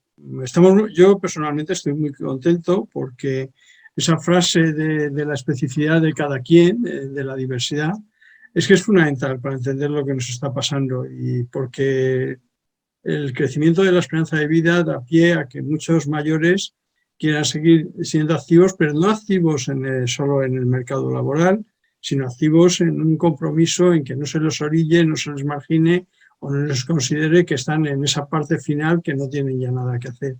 Yo personalmente estoy muy contento porque esa frase de la especificidad de cada quien, de la diversidad, es que es fundamental para entender lo que nos está pasando y porque el crecimiento de la esperanza de vida da pie a que muchos mayores quieran seguir siendo activos, pero no activos solo en el mercado laboral, sino activos en un compromiso en que no se los orille, no se les margine o no les considere que están en esa parte final que no tienen ya nada que hacer.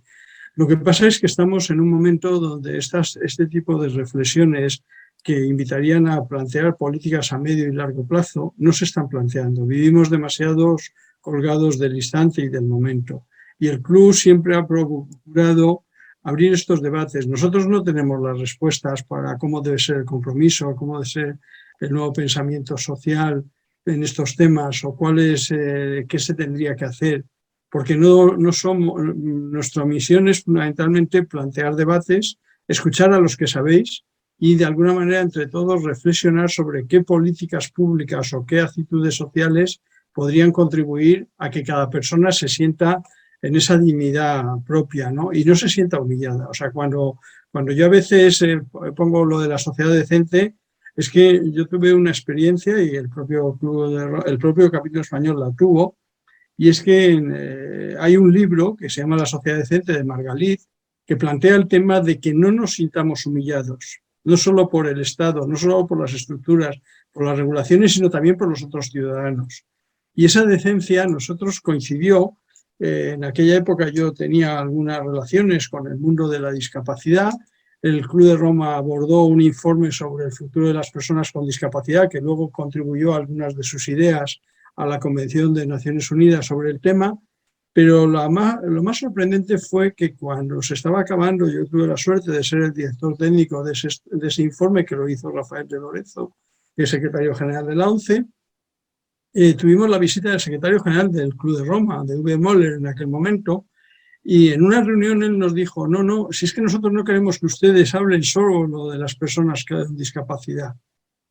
Lo que pasa es que estamos en un momento donde este tipo de reflexiones que invitarían a plantear políticas a medio y largo plazo no se están planteando. Vivimos demasiados colgados del instante y del momento. Y el club siempre ha procurado abrir estos debates. Nosotros no tenemos las respuestas para cómo debe ser el compromiso, cómo debe ser el nuevo pensamiento social en estos temas o qué se tendría que hacer, porque no somos, nuestra misión es fundamentalmente plantear debates, escuchar a los que sabéis y de alguna manera entre todos reflexionar sobre qué políticas públicas o qué actitudes sociales podrían contribuir a que cada persona se sienta en esa dignidad propia, ¿no? Y no se sienta humillada. O sea, cuando yo a veces pongo lo de la sociedad decente, es que yo tuve una experiencia y el propio capítulo español la tuvo, y es que hay un libro que se llama La sociedad decente de Margalid que plantea el tema de que no nos sintamos humillados, no solo por el Estado, no solo por las estructuras, por las regulaciones, sino también por los otros ciudadanos. Y esa decencia nosotros coincidió. En aquella época yo tenía algunas relaciones con el mundo de la discapacidad. El Club de Roma abordó un informe sobre el futuro de las personas con discapacidad que luego contribuyó a algunas de sus ideas a la Convención de Naciones Unidas sobre el tema. Pero lo más sorprendente fue que cuando se estaba acabando, yo tuve la suerte de ser el director técnico de ese informe que lo hizo Rafael de Lorenzo, que es secretario general de la ONCE. Tuvimos la visita del secretario general del Club de Roma, de V. Moller en aquel momento, y en una reunión él nos dijo, no, si es que nosotros no queremos que ustedes hablen solo de las personas con discapacidad,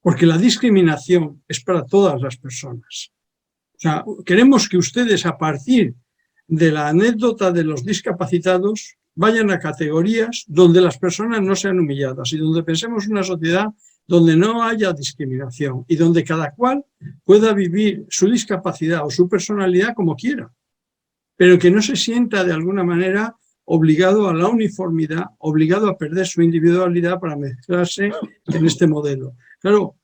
porque la discriminación es para todas las personas. O sea, queremos que ustedes a partir de la anécdota de los discapacitados vayan a categorías donde las personas no sean humilladas y donde pensemos una sociedad donde no haya discriminación y donde cada cual pueda vivir su discapacidad o su personalidad como quiera, pero que no se sienta de alguna manera obligado a la uniformidad, obligado a perder su individualidad para mezclarse en este modelo. Claro,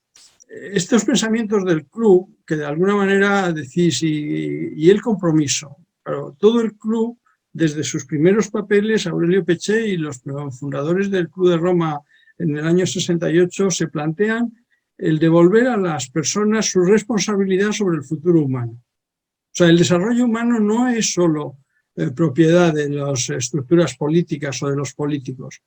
estos pensamientos del club, que de alguna manera decís, y el compromiso, claro, todo el club, desde sus primeros papeles, Aurelio Peché y los fundadores del Club de Roma en el año 68 se plantean el devolver a las personas su responsabilidad sobre el futuro humano. O sea, el desarrollo humano no es solo propiedad de las estructuras políticas o de los políticos.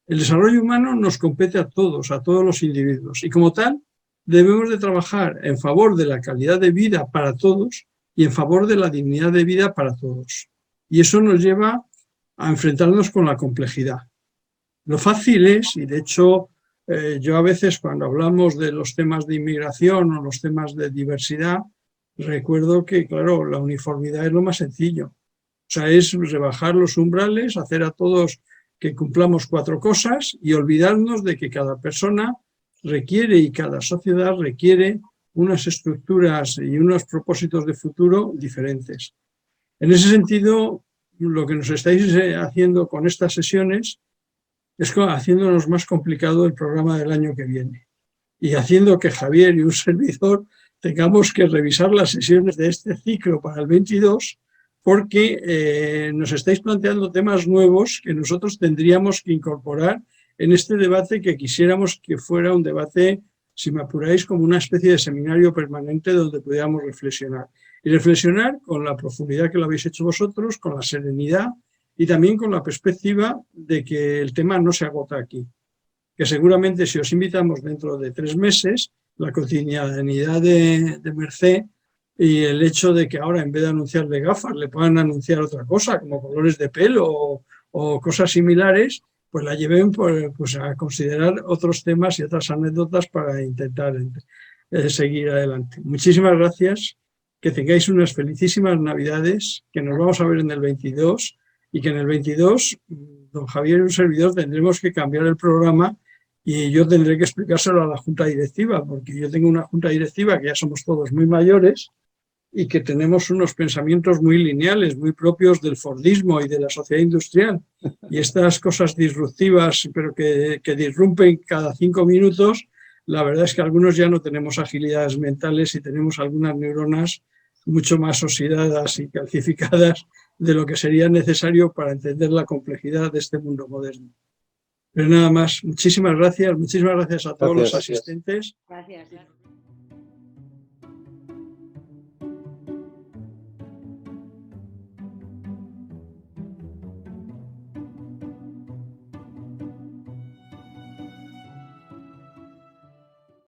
El desarrollo humano nos compete a todos los individuos. Y como tal, debemos de trabajar en favor de la calidad de vida para todos y en favor de la dignidad de vida para todos. Y eso nos lleva a enfrentarnos con la complejidad. Lo fácil es, y de hecho yo a veces cuando hablamos de los temas de inmigración o los temas de diversidad, recuerdo que, claro, la uniformidad es lo más sencillo. O sea, es rebajar los umbrales, hacer a todos que cumplamos 4 cosas y olvidarnos de que cada persona requiere y cada sociedad requiere unas estructuras y unos propósitos de futuro diferentes. En ese sentido, lo que nos estáis haciendo con estas sesiones es haciéndonos más complicado el programa del año que viene y haciendo que Javier y un servidor tengamos que revisar las sesiones de este ciclo para el 22 porque nos estáis planteando temas nuevos que nosotros tendríamos que incorporar en este debate que quisiéramos que fuera un debate si me apuráis, como una especie de seminario permanente donde pudiéramos reflexionar. Y reflexionar con la profundidad que lo habéis hecho vosotros, con la serenidad y también con la perspectiva de que el tema no se agota aquí. Que seguramente si os invitamos dentro de 3 meses, la cotidianidad de Mercé y el hecho de que ahora en vez de anunciarle gafas le puedan anunciar otra cosa, como colores de pelo o cosas similares, pues la lleven pues a considerar otros temas y otras anécdotas para intentar seguir adelante. Muchísimas gracias, que tengáis unas felicísimas Navidades, que nos vamos a ver en el 22 y que en el 22 don Javier y un servidor tendremos que cambiar el programa y yo tendré que explicárselo a la Junta Directiva, porque yo tengo una Junta Directiva que ya somos todos muy mayores y que tenemos unos pensamientos muy lineales, muy propios del fordismo y de la sociedad industrial. Y estas cosas disruptivas, pero que disrumpen cada 5 minutos, la verdad es que algunos ya no tenemos agilidades mentales y tenemos algunas neuronas mucho más oxidadas y calcificadas de lo que sería necesario para entender la complejidad de este mundo moderno. Pero nada más, muchísimas gracias a todos los asistentes. Gracias.